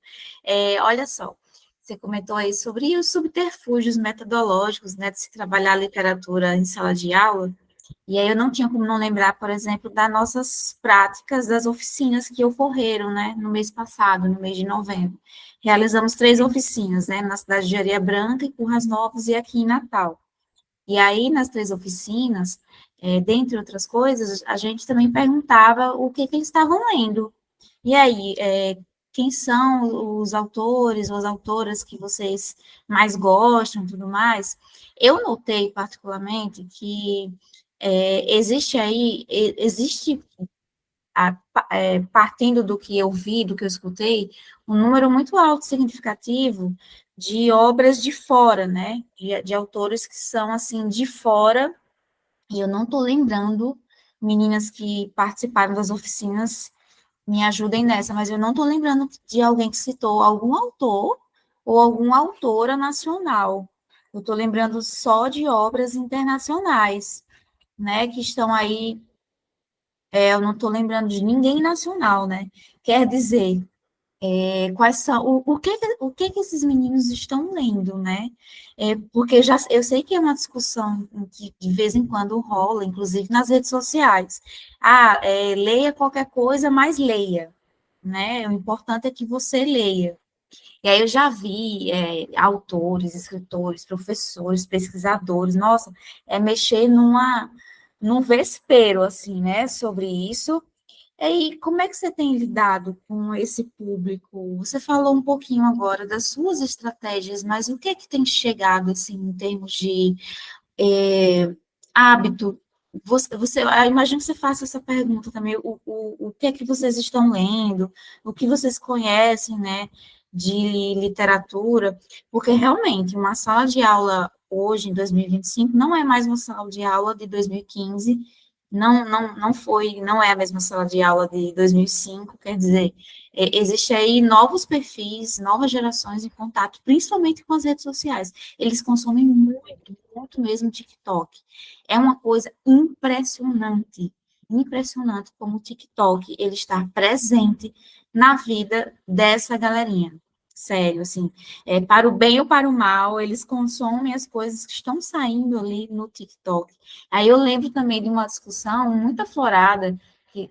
Olha só, você comentou aí sobre os subterfúgios metodológicos, né, de se trabalhar a literatura em sala de aula. E aí eu não tinha como não lembrar, por exemplo, das nossas práticas das oficinas que ocorreram, né, no mês passado, no mês de novembro. Realizamos 3 oficinas, né, na cidade de Areia Branca, em Currais Novos e aqui em Natal. E aí, nas 3 oficinas, dentre outras coisas, a gente também perguntava o que eles estavam lendo. E aí, quem são os autores ou as autoras que vocês mais gostam e tudo mais? Eu notei, particularmente, que existe, partindo do que eu vi, do que eu escutei, um número muito alto, significativo, de obras de fora, né, de autores que são, assim, de fora, e eu não estou lembrando, meninas que participaram das oficinas, me ajudem nessa, mas eu não estou lembrando de alguém que citou algum autor ou alguma autora nacional. Eu estou lembrando só de obras internacionais, né, que estão aí, eu não estou lembrando de ninguém nacional, né? Quer dizer, quais são, o que que esses meninos estão lendo, né? Porque eu sei que é uma discussão que de vez em quando rola, inclusive nas redes sociais. Ah, leia qualquer coisa, mas leia, né? O importante é que você leia. E aí eu já vi autores, escritores, professores, pesquisadores, nossa, mexer num vespeiro, assim, né, sobre isso. E aí, como é que você tem lidado com esse público? Você falou um pouquinho agora das suas estratégias, mas o que é que tem chegado, assim, em termos de hábito? Eu imagino que você faça essa pergunta também, o que é que vocês estão lendo, o que vocês conhecem, né, de literatura, porque realmente uma sala de aula hoje, em 2025, não é mais uma sala de aula de 2015, não é a mesma sala de aula de 2005, quer dizer, existe aí novos perfis, novas gerações em contato, principalmente com as redes sociais. Eles consomem muito, muito mesmo TikTok. É uma coisa impressionante, impressionante como o TikTok ele está presente na vida dessa galerinha. Sério, assim, para o bem ou para o mal, eles consomem as coisas que estão saindo ali no TikTok. Aí eu lembro também de uma discussão muito aflorada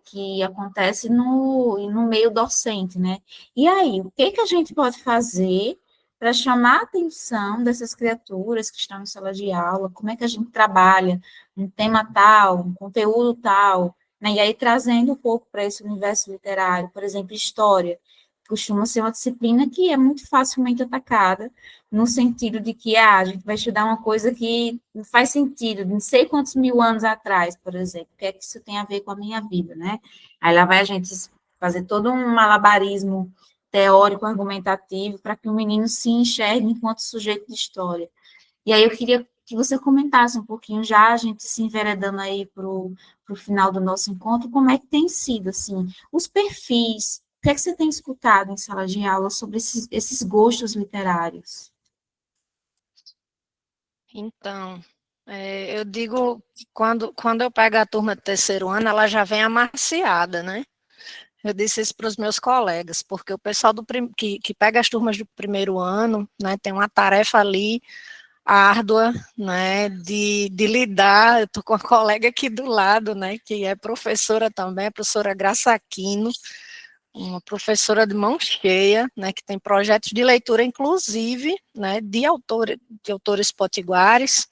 que acontece no meio docente, né? E aí, o que que a gente pode fazer para chamar a atenção dessas criaturas que estão em sala de aula? Como é que a gente trabalha um tema tal, um conteúdo tal, né? E aí trazendo um pouco para esse universo literário, por exemplo, história. Costuma ser uma disciplina que é muito facilmente atacada, no sentido de que a gente vai estudar uma coisa que não faz sentido, não sei quantos mil anos atrás, por exemplo, o que é que isso tem a ver com a minha vida, né? Aí lá vai a gente fazer todo um malabarismo teórico, argumentativo, para que o menino se enxergue enquanto sujeito de história. E aí eu queria que você comentasse um pouquinho, já a gente se enveredando aí para o final do nosso encontro, como é que tem sido, assim, os perfis, o que é que você tem escutado em sala de aula sobre esses gostos literários? Então, eu digo que quando eu pego a turma do terceiro ano, ela já vem amaciada, né? Eu disse isso para os meus colegas, porque o pessoal que pega as turmas do primeiro ano, né, tem uma tarefa ali árdua, né, de lidar. Eu estou com uma colega aqui do lado, né, que é professora também, a professora Graça Aquino, uma professora de mão cheia, né, que tem projetos de leitura, inclusive, né, de autores potiguares,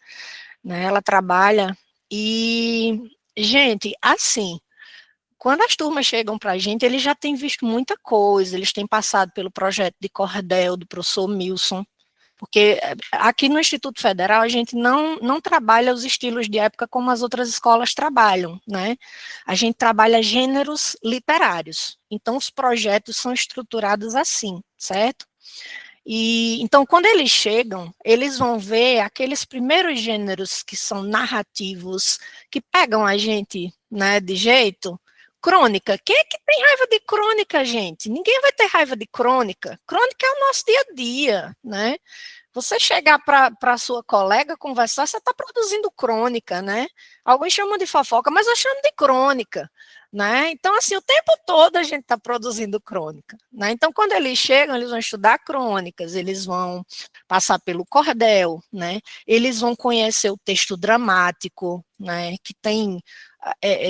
né, ela trabalha, e, gente, assim, quando as turmas chegam para a gente, eles já têm visto muita coisa, eles têm passado pelo projeto de cordel, do professor Milson, porque aqui no Instituto Federal a gente não trabalha os estilos de época como as outras escolas trabalham, né? A gente trabalha gêneros literários, então os projetos são estruturados assim, certo? E então, quando eles chegam, eles vão ver aqueles primeiros gêneros que são narrativos, que pegam a gente, né, de jeito. Crônica. Quem é que tem raiva de crônica, gente? Ninguém vai ter raiva de crônica. Crônica é o nosso dia a dia, né? Você chegar para a sua colega conversar, você está produzindo crônica, né? Alguns chamam de fofoca, mas eu chamo de crônica, né? Então, assim, o tempo todo a gente está produzindo crônica, né? Então, quando eles chegam, eles vão estudar crônicas, eles vão passar pelo cordel, né? Eles vão conhecer o texto dramático, né? Que tem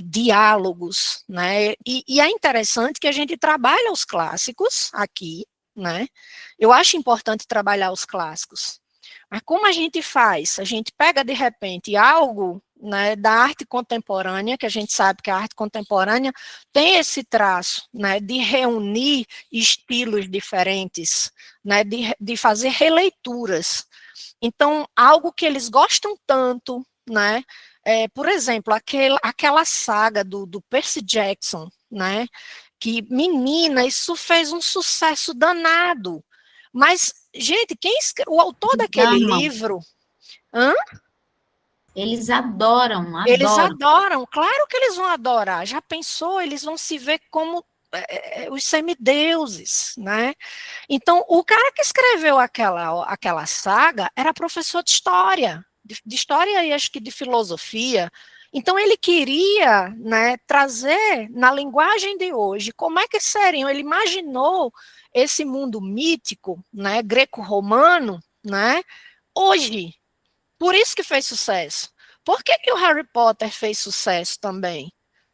diálogos, né? E é interessante que a gente trabalha os clássicos aqui, né? Eu acho importante trabalhar os clássicos. Mas como a gente faz? A gente pega, de repente, algo, né, da arte contemporânea, que a gente sabe que a arte contemporânea tem esse traço, né, de reunir estilos diferentes, né, de fazer releituras. Então, algo que eles gostam tanto, né, por exemplo, aquela saga do Percy Jackson, né, que, menina, isso fez um sucesso danado. Mas, gente, o autor daquele Amam, livro, hã? eles adoram, Eles adoram. adoram, claro que eles vão adorar. Já pensou? Eles vão se ver como os semideuses, né? Então, o cara que escreveu aquela saga era professor de história, de história e acho que de filosofia. Então, ele queria, né, trazer na linguagem de hoje como é que seriam. Ele imaginou esse mundo mítico, né, greco-romano, né, hoje. Por isso que fez sucesso. Por que que o Harry Potter fez sucesso também?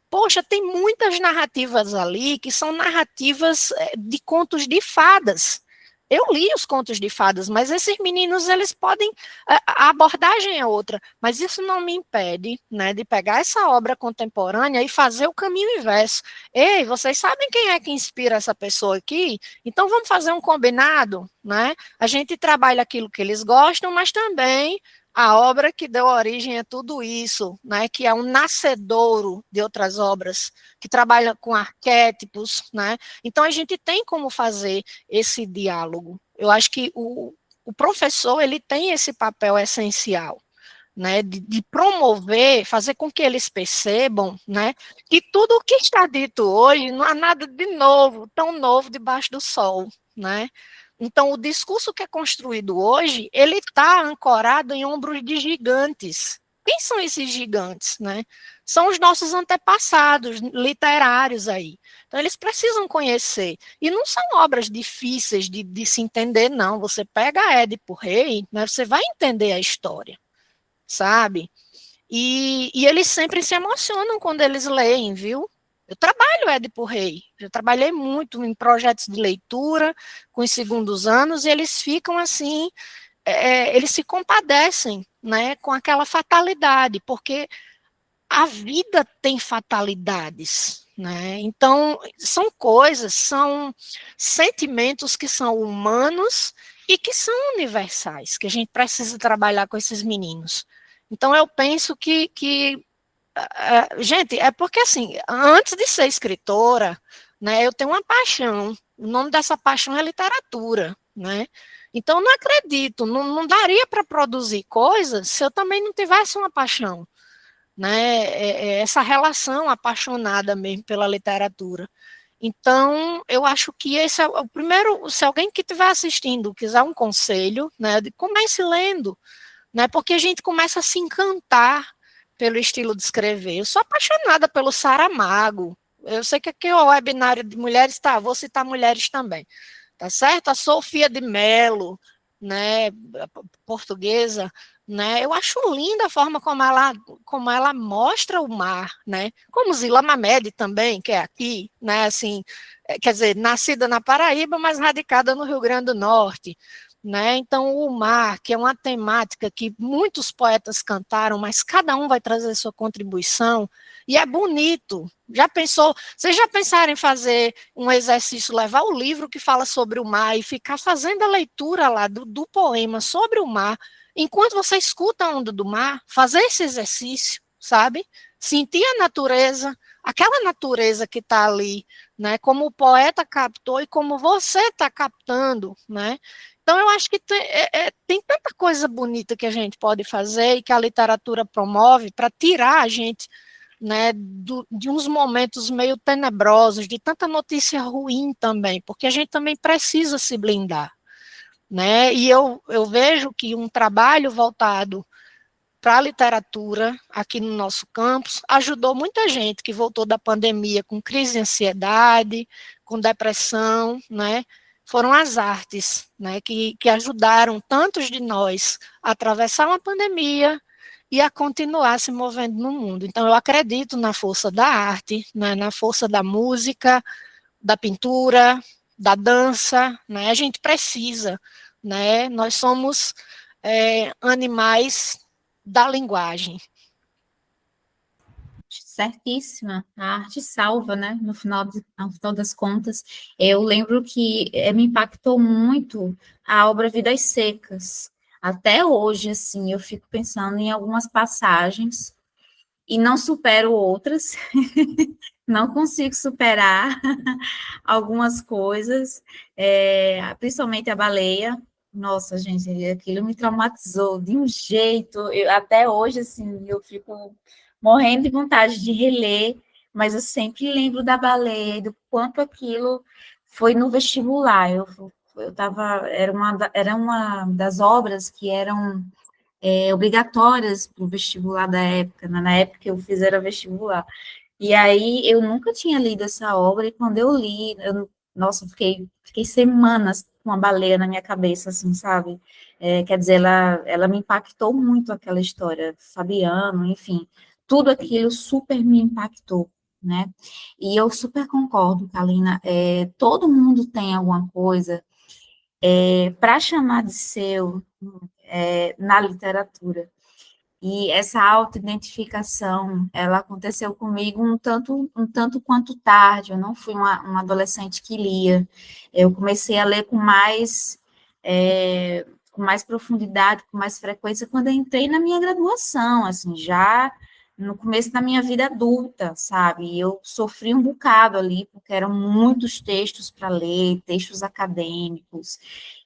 Poxa, tem muitas narrativas ali que são narrativas de contos de fadas. Eu li os contos de fadas, mas esses meninos, eles podem, a abordagem é outra, mas isso não me impede, né, de pegar essa obra contemporânea e fazer o caminho inverso. Ei, vocês sabem quem é que inspira essa pessoa aqui? Então vamos fazer um combinado, né? A gente trabalha aquilo que eles gostam, mas também a obra que deu origem a tudo isso, né, que é um nascedouro de outras obras, que trabalha com arquétipos, né? Então a gente tem como fazer esse diálogo. Eu acho que o professor, ele tem esse papel essencial, né, de promover, fazer com que eles percebam, né, que tudo o que está dito hoje não há nada de novo, tão novo debaixo do sol, né? Então, o discurso que é construído hoje, ele está ancorado em ombros de gigantes. Quem são esses gigantes, né? São os nossos antepassados literários aí. Então, eles precisam conhecer. E não são obras difíceis de se entender, não. Você pega a Édipo Rei, né, você vai entender a história, sabe? E eles sempre se emocionam quando eles leem, viu? Eu trabalho Édipo Rei, já trabalhei muito em projetos de leitura com os segundos anos, e eles ficam assim, eles se compadecem, né, com aquela fatalidade, porque a vida tem fatalidades, né? Então, são coisas, são sentimentos que são humanos e que são universais, que a gente precisa trabalhar com esses meninos. Então, eu penso que gente, é porque assim, antes de ser escritora, né, eu tenho uma paixão. O nome dessa paixão é literatura, né? Então, não acredito, não daria para produzir coisas se eu também não tivesse uma paixão, né? Essa relação apaixonada mesmo pela literatura. Então, eu acho que esse é o primeiro. Se alguém que estiver assistindo quiser um conselho, né, comece lendo, né? Porque a gente começa a se encantar pelo estilo de escrever. Eu sou apaixonada pelo Saramago. Eu sei que aqui o webinário de mulheres, tá, vou citar mulheres também, tá certo? A Sofia de Mello, né, portuguesa, né? Eu acho linda a forma como ela mostra o mar, né? Como Zila Mamed também, que é aqui, né? Assim, quer dizer, nascida na Paraíba, mas radicada no Rio Grande do Norte, né? Então, o mar, que é uma temática que muitos poetas cantaram, mas cada um vai trazer sua contribuição, e é bonito. Já pensou? Vocês já pensaram em fazer um exercício, levar o livro que fala sobre o mar e ficar fazendo a leitura lá do poema sobre o mar, enquanto você escuta a onda do mar, fazer esse exercício, sabe? Sentir a natureza, aquela natureza que está ali, né? Como o poeta captou e como você está captando, né? Então, eu acho que tem tanta coisa bonita que a gente pode fazer e que a literatura promove para tirar a gente, né, de uns momentos meio tenebrosos, de tanta notícia ruim também, porque a gente também precisa se blindar, né? E eu vejo que um trabalho voltado para a literatura aqui no nosso campus ajudou muita gente que voltou da pandemia com crise de ansiedade, com depressão, né? Foram as artes, né, que ajudaram tantos de nós a atravessar uma pandemia e a continuar se movendo no mundo. Então, eu acredito na força da arte, né, na força da música, da pintura, da dança, né? A gente precisa, né? Nós somos animais da linguagem. Certíssima. A arte salva, né? No final das contas. Eu lembro que me impactou muito a obra Vidas Secas. Até hoje, assim, eu fico pensando em algumas passagens e não supero outras. Não consigo superar algumas coisas, principalmente a baleia. Nossa, gente, aquilo me traumatizou de um jeito. Até hoje, assim, eu fico morrendo de vontade de reler, mas eu sempre lembro da baleia e do quanto aquilo foi no vestibular. Eu tava, era uma das obras que eram obrigatórias para o vestibular da época, né? Na época que eu fiz era vestibular. E aí eu nunca tinha lido essa obra, e quando eu li, nossa, fiquei semanas com uma baleia na minha cabeça, assim, sabe? Quer dizer, ela me impactou muito aquela história, Fabiano, enfim, tudo aquilo super me impactou, né? E eu super concordo, Kalina, todo mundo tem alguma coisa para chamar de seu na literatura. E essa autoidentificação, ela aconteceu comigo um tanto quanto tarde. Eu não fui uma adolescente que lia. Eu comecei a ler com mais profundidade, com mais frequência, quando eu entrei na minha graduação, assim, já no começo da minha vida adulta, sabe? E eu sofri um bocado ali, porque eram muitos textos para ler, textos acadêmicos,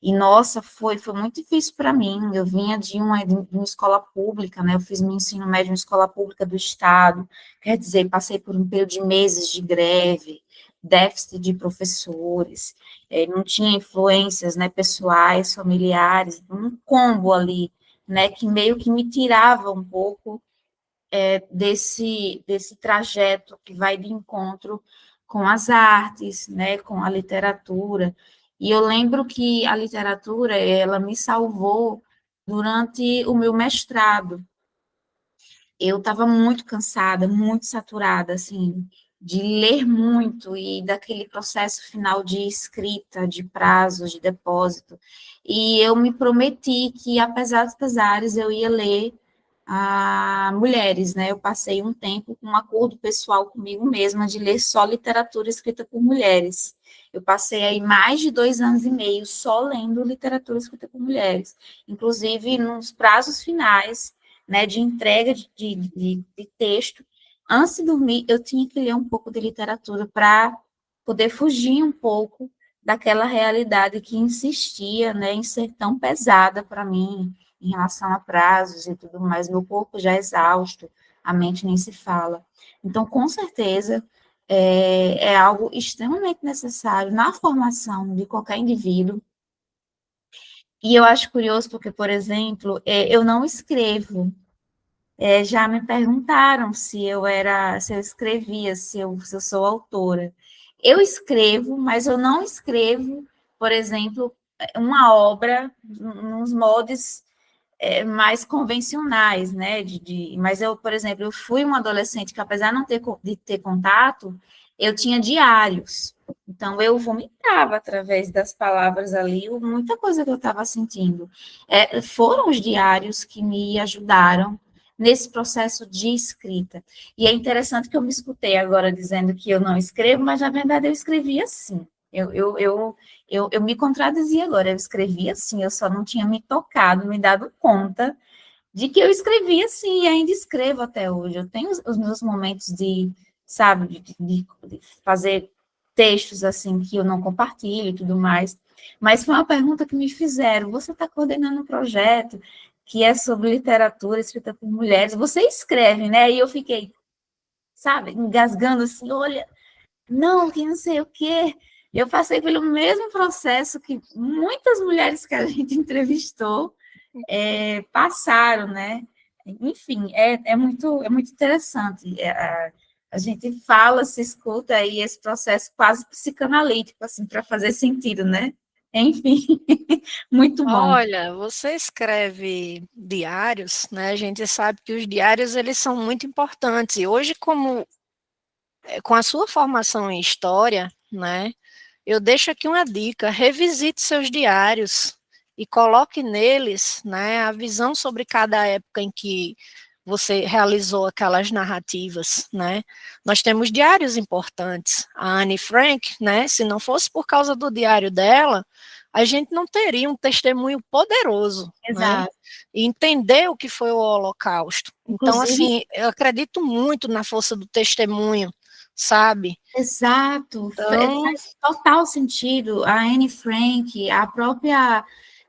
e, nossa, foi muito difícil para mim. Eu vinha de uma escola pública, né? Eu fiz meu ensino médio em escola pública do Estado, quer dizer, passei por um período de meses de greve, déficit de professores, não tinha influências, né, pessoais, familiares, um combo ali, né, que meio que me tirava um pouco desse trajeto que vai de encontro com as artes, né, com a literatura. E eu lembro que a literatura, ela me salvou durante o meu mestrado. Eu estava muito cansada, muito saturada, assim, de ler muito e daquele processo final de escrita, de prazos, de depósito. E eu me prometi que, apesar dos pesares, eu ia ler mulheres, né? Eu passei um tempo com um acordo pessoal comigo mesma de ler só literatura escrita por mulheres. Eu passei aí mais de 2 anos e meio só lendo literatura escrita por mulheres, inclusive nos prazos finais, né, de entrega de texto. Antes de dormir, eu tinha que ler um pouco de literatura para poder fugir um pouco daquela realidade que insistia, né, em ser tão pesada para mim, em relação a prazos e tudo mais, meu corpo já é exausto, a mente nem se fala. Então, com certeza, é algo extremamente necessário na formação de qualquer indivíduo. E eu acho curioso porque, por exemplo, eu não escrevo. Já me perguntaram se eu escrevia, se eu sou autora. Eu escrevo, mas eu não escrevo, por exemplo, uma obra nos moldes mais convencionais, né? Mas eu, por exemplo, eu fui uma adolescente que, apesar de ter contato, eu tinha diários. Então, eu vomitava através das palavras ali, muita coisa que eu estava sentindo. Foram os diários que me ajudaram nesse processo de escrita. E é interessante que eu me escutei agora dizendo que eu não escrevo, mas, na verdade, eu escrevi assim. Eu me contradizia agora, eu escrevi assim, eu só não tinha me tocado, me dado conta de que eu escrevia assim, e ainda escrevo até hoje. Eu tenho os meus momentos sabe, de fazer textos assim que eu não compartilho e tudo mais. Mas foi uma pergunta que me fizeram: você está coordenando um projeto que é sobre literatura escrita por mulheres, você escreve, né? E eu fiquei, sabe, engasgando assim, olha, não, que não sei o quê. Eu passei pelo mesmo processo que muitas mulheres que a gente entrevistou passaram, né? Enfim, é muito interessante. A gente fala, se escuta aí esse processo quase psicanalítico, assim, para fazer sentido, né? Enfim, muito bom. Olha, você escreve diários, né? A gente sabe que os diários eles são muito importantes. E hoje, com a sua formação em história, né? Eu deixo aqui uma dica: revisite seus diários e coloque neles, né, a visão sobre cada época em que você realizou aquelas narrativas, né? Nós temos diários importantes. A Anne Frank, né, se não fosse por causa do diário dela, a gente não teria um testemunho poderoso, né? Exato. E entender o que foi o Holocausto. Então, Inclusive, assim, eu acredito muito na força do testemunho, sabe? exato, Então, faz total sentido. A Anne Frank, a própria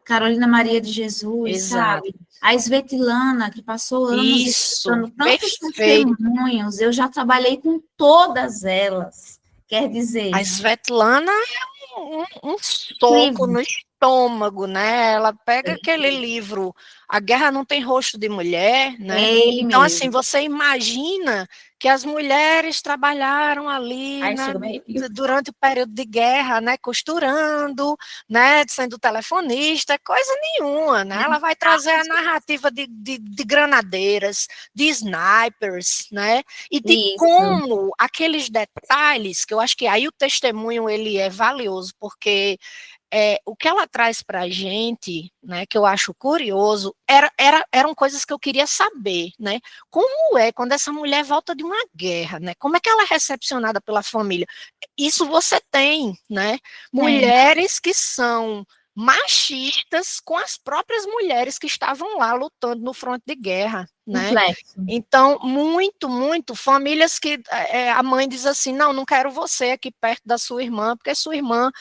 Carolina Maria de Jesus, Exato. sabe? A Svetlana, que passou anos Isso, escutando tantos perfeito. testemunhos, eu já trabalhei com todas elas. Quer A dizer, Svetlana é um soco incrível. no estômago, né? Ela pega aquele livro, A Guerra Não Tem Rosto de Mulher, né? É ele Então, assim, mesmo. você imagina que as mulheres trabalharam ali, Ai, né, chega, me arrepio. durante o período de guerra, né, costurando, né, sendo telefonista, coisa nenhuma, né? Ela vai trazer a narrativa de granadeiras, de snipers, né? E de Isso, como aqueles detalhes, que eu acho que aí o testemunho ele é valioso, porque o que ela traz para a gente, né, que eu acho curioso, eram coisas que eu queria saber, né? Como é quando essa mulher volta de uma guerra, né? Como é que ela é recepcionada pela família? Isso você tem, né? tem, Mulheres que são machistas com as próprias mulheres que estavam lá lutando no fronte de guerra, né? complexo. Então, muito, famílias que a mãe diz assim, não quero você aqui perto da sua irmã, porque sua irmã,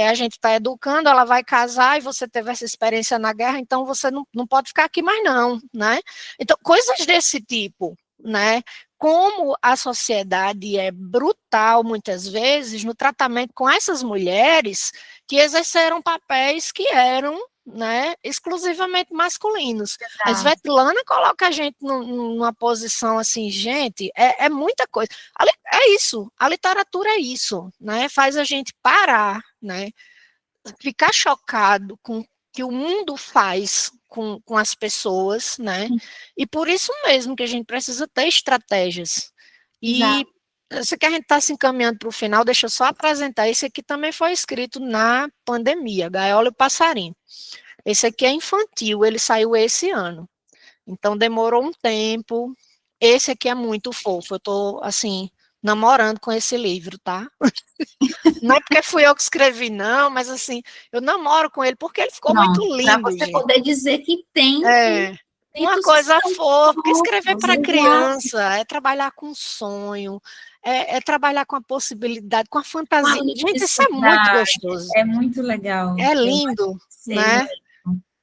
a gente está educando, ela vai casar e você teve essa experiência na guerra, então você não pode ficar aqui mais não, né? Então, coisas desse tipo, né? Como a sociedade é brutal, muitas vezes, no tratamento com essas mulheres que exerceram papéis que eram, né, exclusivamente masculinos. A Tá? Svetlana coloca a gente numa posição assim, gente, é muita coisa. É isso, a literatura é isso, né? Faz a gente parar, né? Ficar chocado com o que o mundo faz com as pessoas, né? E por isso mesmo que a gente precisa ter estratégias. E Exato. isso que a gente está se encaminhando para o final, deixa eu só apresentar. Esse aqui também foi escrito na pandemia, Gaiola e o Passarinho. Esse aqui é infantil, ele saiu esse ano. Então demorou um tempo. Esse aqui é muito fofo. Eu tô assim namorando com esse livro, tá? Não é porque fui eu que escrevi, não, mas assim, eu namoro com ele porque ele ficou muito Pronto, para lindo, você gente. poder dizer que tem É, uma escritos que coisa são fofa, porque escrever fofos, para exato, criança é trabalhar com sonho, é trabalhar com a possibilidade, com a com a fantasia. Gente, isso é muito ludicidade, gostoso. é muito legal. É Eu acho lindo, que seja. né?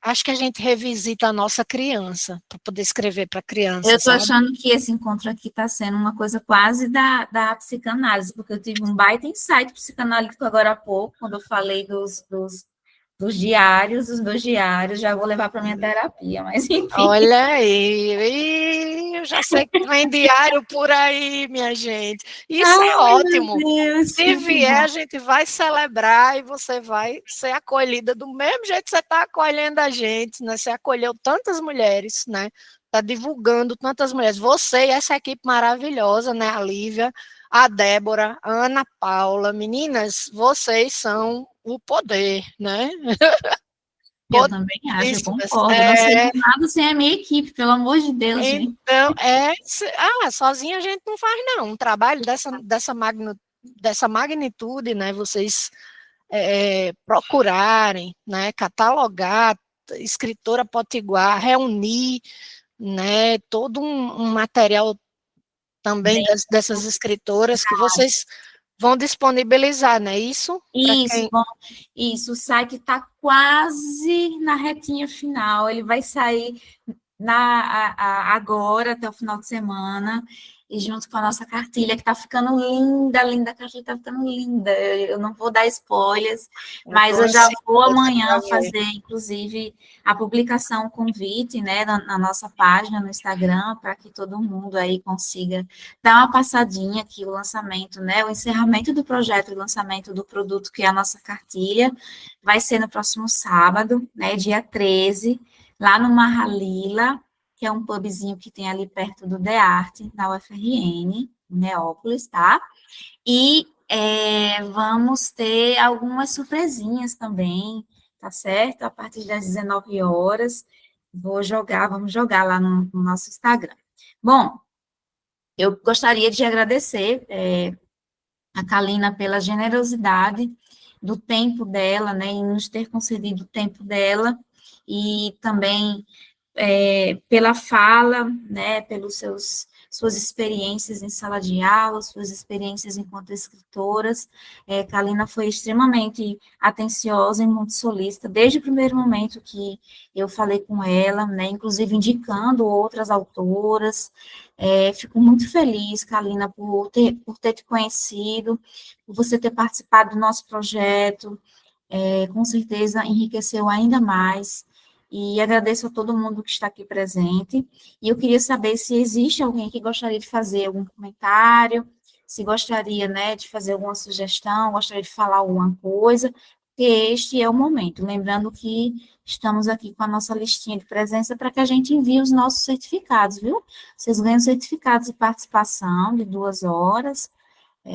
Acho que a gente revisita a nossa criança para poder escrever para Eu criança, estou sabe? achando que esse encontro aqui está sendo uma coisa quase da psicanálise, porque eu tive um baita insight psicanalítico agora há pouco, quando eu falei dos diários, dos meus diários, já vou levar para minha terapia, mas enfim. Olha aí, eu já sei que vem diário por aí, minha gente. Isso é Ai, meu ótimo. Deus, Se muito vier, bom. a gente vai celebrar e você vai ser acolhida do mesmo jeito que você está acolhendo a gente, né? Você acolheu tantas mulheres, né? Está divulgando tantas mulheres. Você e essa equipe maravilhosa, né? A Lívia, a Débora, a Ana Paula. Meninas, vocês são o poder, né? Eu também acho, eu Poderíssimas. concordo. Eu não seria nada sem a minha equipe, pelo amor de Deus, gente. Então, sozinha a gente não faz, não. Um trabalho dessa magnitude, né? Vocês procurarem, né? Catalogar, escritora potiguar, reunir, né? Todo um material também Bem, dessas escritoras que vocês vão disponibilizar, né? Isso para isso, quem. bom, isso. O site está quase na retinha final. Ele vai sair agora, até o final de semana, e junto com a nossa cartilha, que está ficando linda, linda, a cartilha está ficando linda. Eu não vou dar spoilers, Eu mas tô eu já vou ansiosa amanhã para ver. fazer, inclusive, a publicação, o convite, né, na nossa página no Instagram, para que todo mundo aí consiga dar uma passadinha aqui, o lançamento, né, o encerramento do projeto, o lançamento do produto, que é a nossa cartilha, vai ser no próximo sábado, né, dia 13, lá no Marralila, que é um pubzinho que tem ali perto do DEARTE, na UFRN, em Neópolis, tá? E vamos ter algumas surpresinhas também, tá certo? A partir das 19 horas, vamos jogar lá no nosso Instagram. Bom, eu gostaria de agradecer a Kalina pela generosidade do tempo dela, né, em nos ter concedido o tempo dela, e também pela fala, né, pelos seus suas experiências em sala de aula, suas experiências enquanto escritoras. Kalina foi extremamente atenciosa e muito solícita, desde o primeiro momento que eu falei com ela, né, inclusive indicando outras autoras. Fico muito feliz, Kalina, por ter te conhecido, por você ter participado do nosso projeto, com certeza enriqueceu ainda mais, e agradeço a todo mundo que está aqui presente, e eu queria saber se existe alguém que gostaria de fazer algum comentário, se gostaria, né, de fazer alguma sugestão, gostaria de falar alguma coisa, porque este é o momento, lembrando que estamos aqui com a nossa listinha de presença para que a gente envie os nossos certificados, viu? Vocês ganham certificados de participação de 2 horas,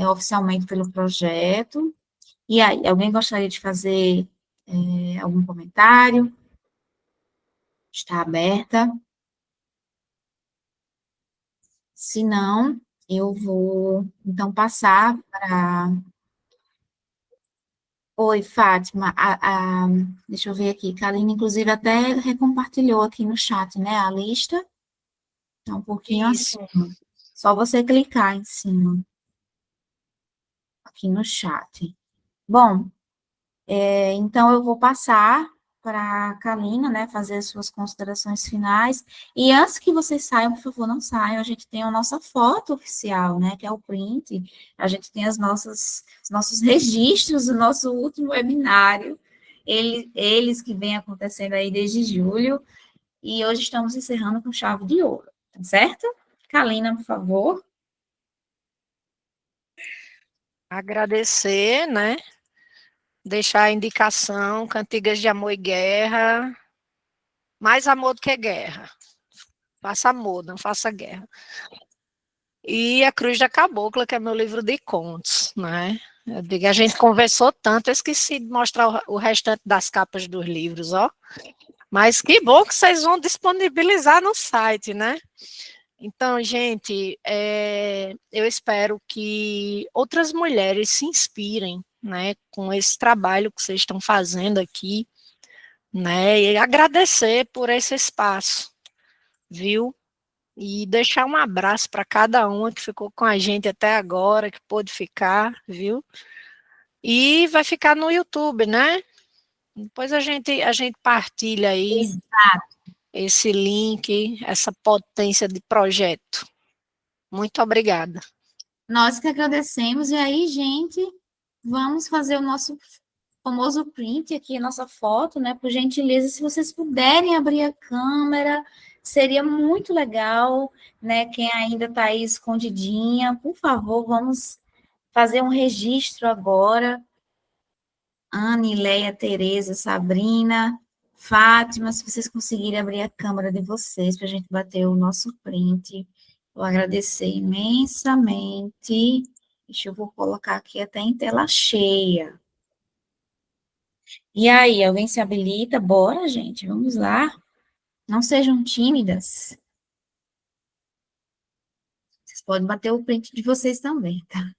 oficialmente pelo projeto. E aí, alguém gostaria de fazer algum comentário? Está aberta. Se não, eu vou, então, passar para... Oi, Fátima. Deixa eu ver aqui. Karine, inclusive, até recompartilhou aqui no chat, né, a lista. Está um pouquinho Isso. acima. Só você clicar em cima, aqui no chat. Bom, então, eu vou passar para a Kalina, né, fazer as suas considerações finais. E antes que vocês saiam, por favor, não saiam, a gente tem a nossa foto oficial, né, que é o print. A gente tem os nossos registros do nosso último webinário, eles que vêm acontecendo aí desde julho, e hoje estamos encerrando com chave de ouro, tá certo? Kalina, por favor. Agradecer, né? Deixar a indicação, Cantigas de Amor e Guerra, mais amor do que guerra. Faça amor, não faça guerra. E A Cruz da Cabocla, que é meu livro de contos, né? Eu digo, a gente conversou tanto, eu esqueci de mostrar o restante das capas dos livros, ó. Mas que bom que vocês vão disponibilizar no site, né? Então, gente, eu espero que outras mulheres se inspirem, né, com esse trabalho que vocês estão fazendo aqui, né, e agradecer por esse espaço, viu? E deixar um abraço para cada uma que ficou com a gente até agora, que pôde ficar, viu? E vai ficar no YouTube, né? Depois a gente partilha aí esse link, essa potência de projeto. Muito obrigada. Nós que agradecemos, e aí, gente, vamos fazer o nosso famoso print aqui, a nossa foto, né? Por gentileza, se vocês puderem abrir a câmera, seria muito legal, né? Quem ainda está aí escondidinha, por favor, vamos fazer um registro agora. Anne, Leia, Tereza, Sabrina, Fátima, se vocês conseguirem abrir a câmera de vocês para a gente bater o nosso print, vou agradecer imensamente. Deixa eu vou colocar aqui até em tela cheia. E aí, alguém se habilita? Bora, gente, vamos lá. Não sejam tímidas. Vocês podem bater o print de vocês também, tá?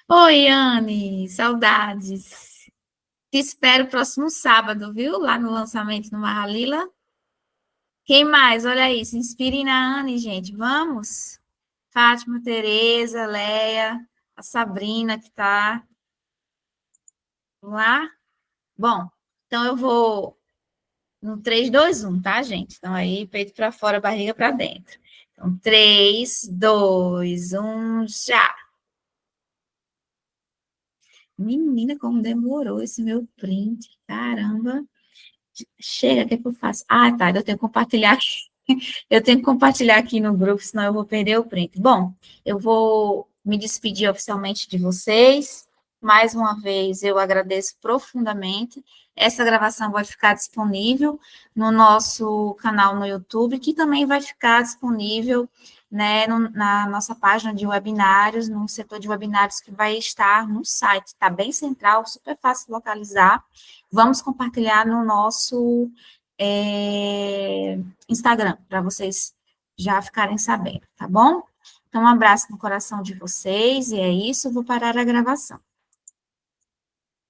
Oi, Anne, saudades. Te espero próximo sábado, viu? Lá no lançamento no Mahalila. Quem mais? Olha aí, se inspirem na Anne, gente. Vamos? Fátima, Tereza, Leia, a Sabrina que tá. Vamos lá? Bom, então eu vou no 3, 2, 1, tá, gente? Então aí, peito para fora, barriga para dentro. Então, 3, 2, 1, já. Menina, como demorou esse meu print. Caramba. Chega, o que é que eu faço? Ah, tá, eu tenho que compartilhar aqui. Eu tenho que compartilhar aqui no grupo, senão eu vou perder o print. Bom, eu vou me despedir oficialmente de vocês. Mais uma vez, eu agradeço profundamente. Essa gravação vai ficar disponível no nosso canal no YouTube, que também vai ficar disponível, né, na nossa página de webinários, no setor de webinários que vai estar no site. Está bem central, super fácil de localizar. Vamos compartilhar no nosso Instagram, para vocês já ficarem sabendo, tá bom? Então, um abraço no coração de vocês, e é isso, vou parar a gravação.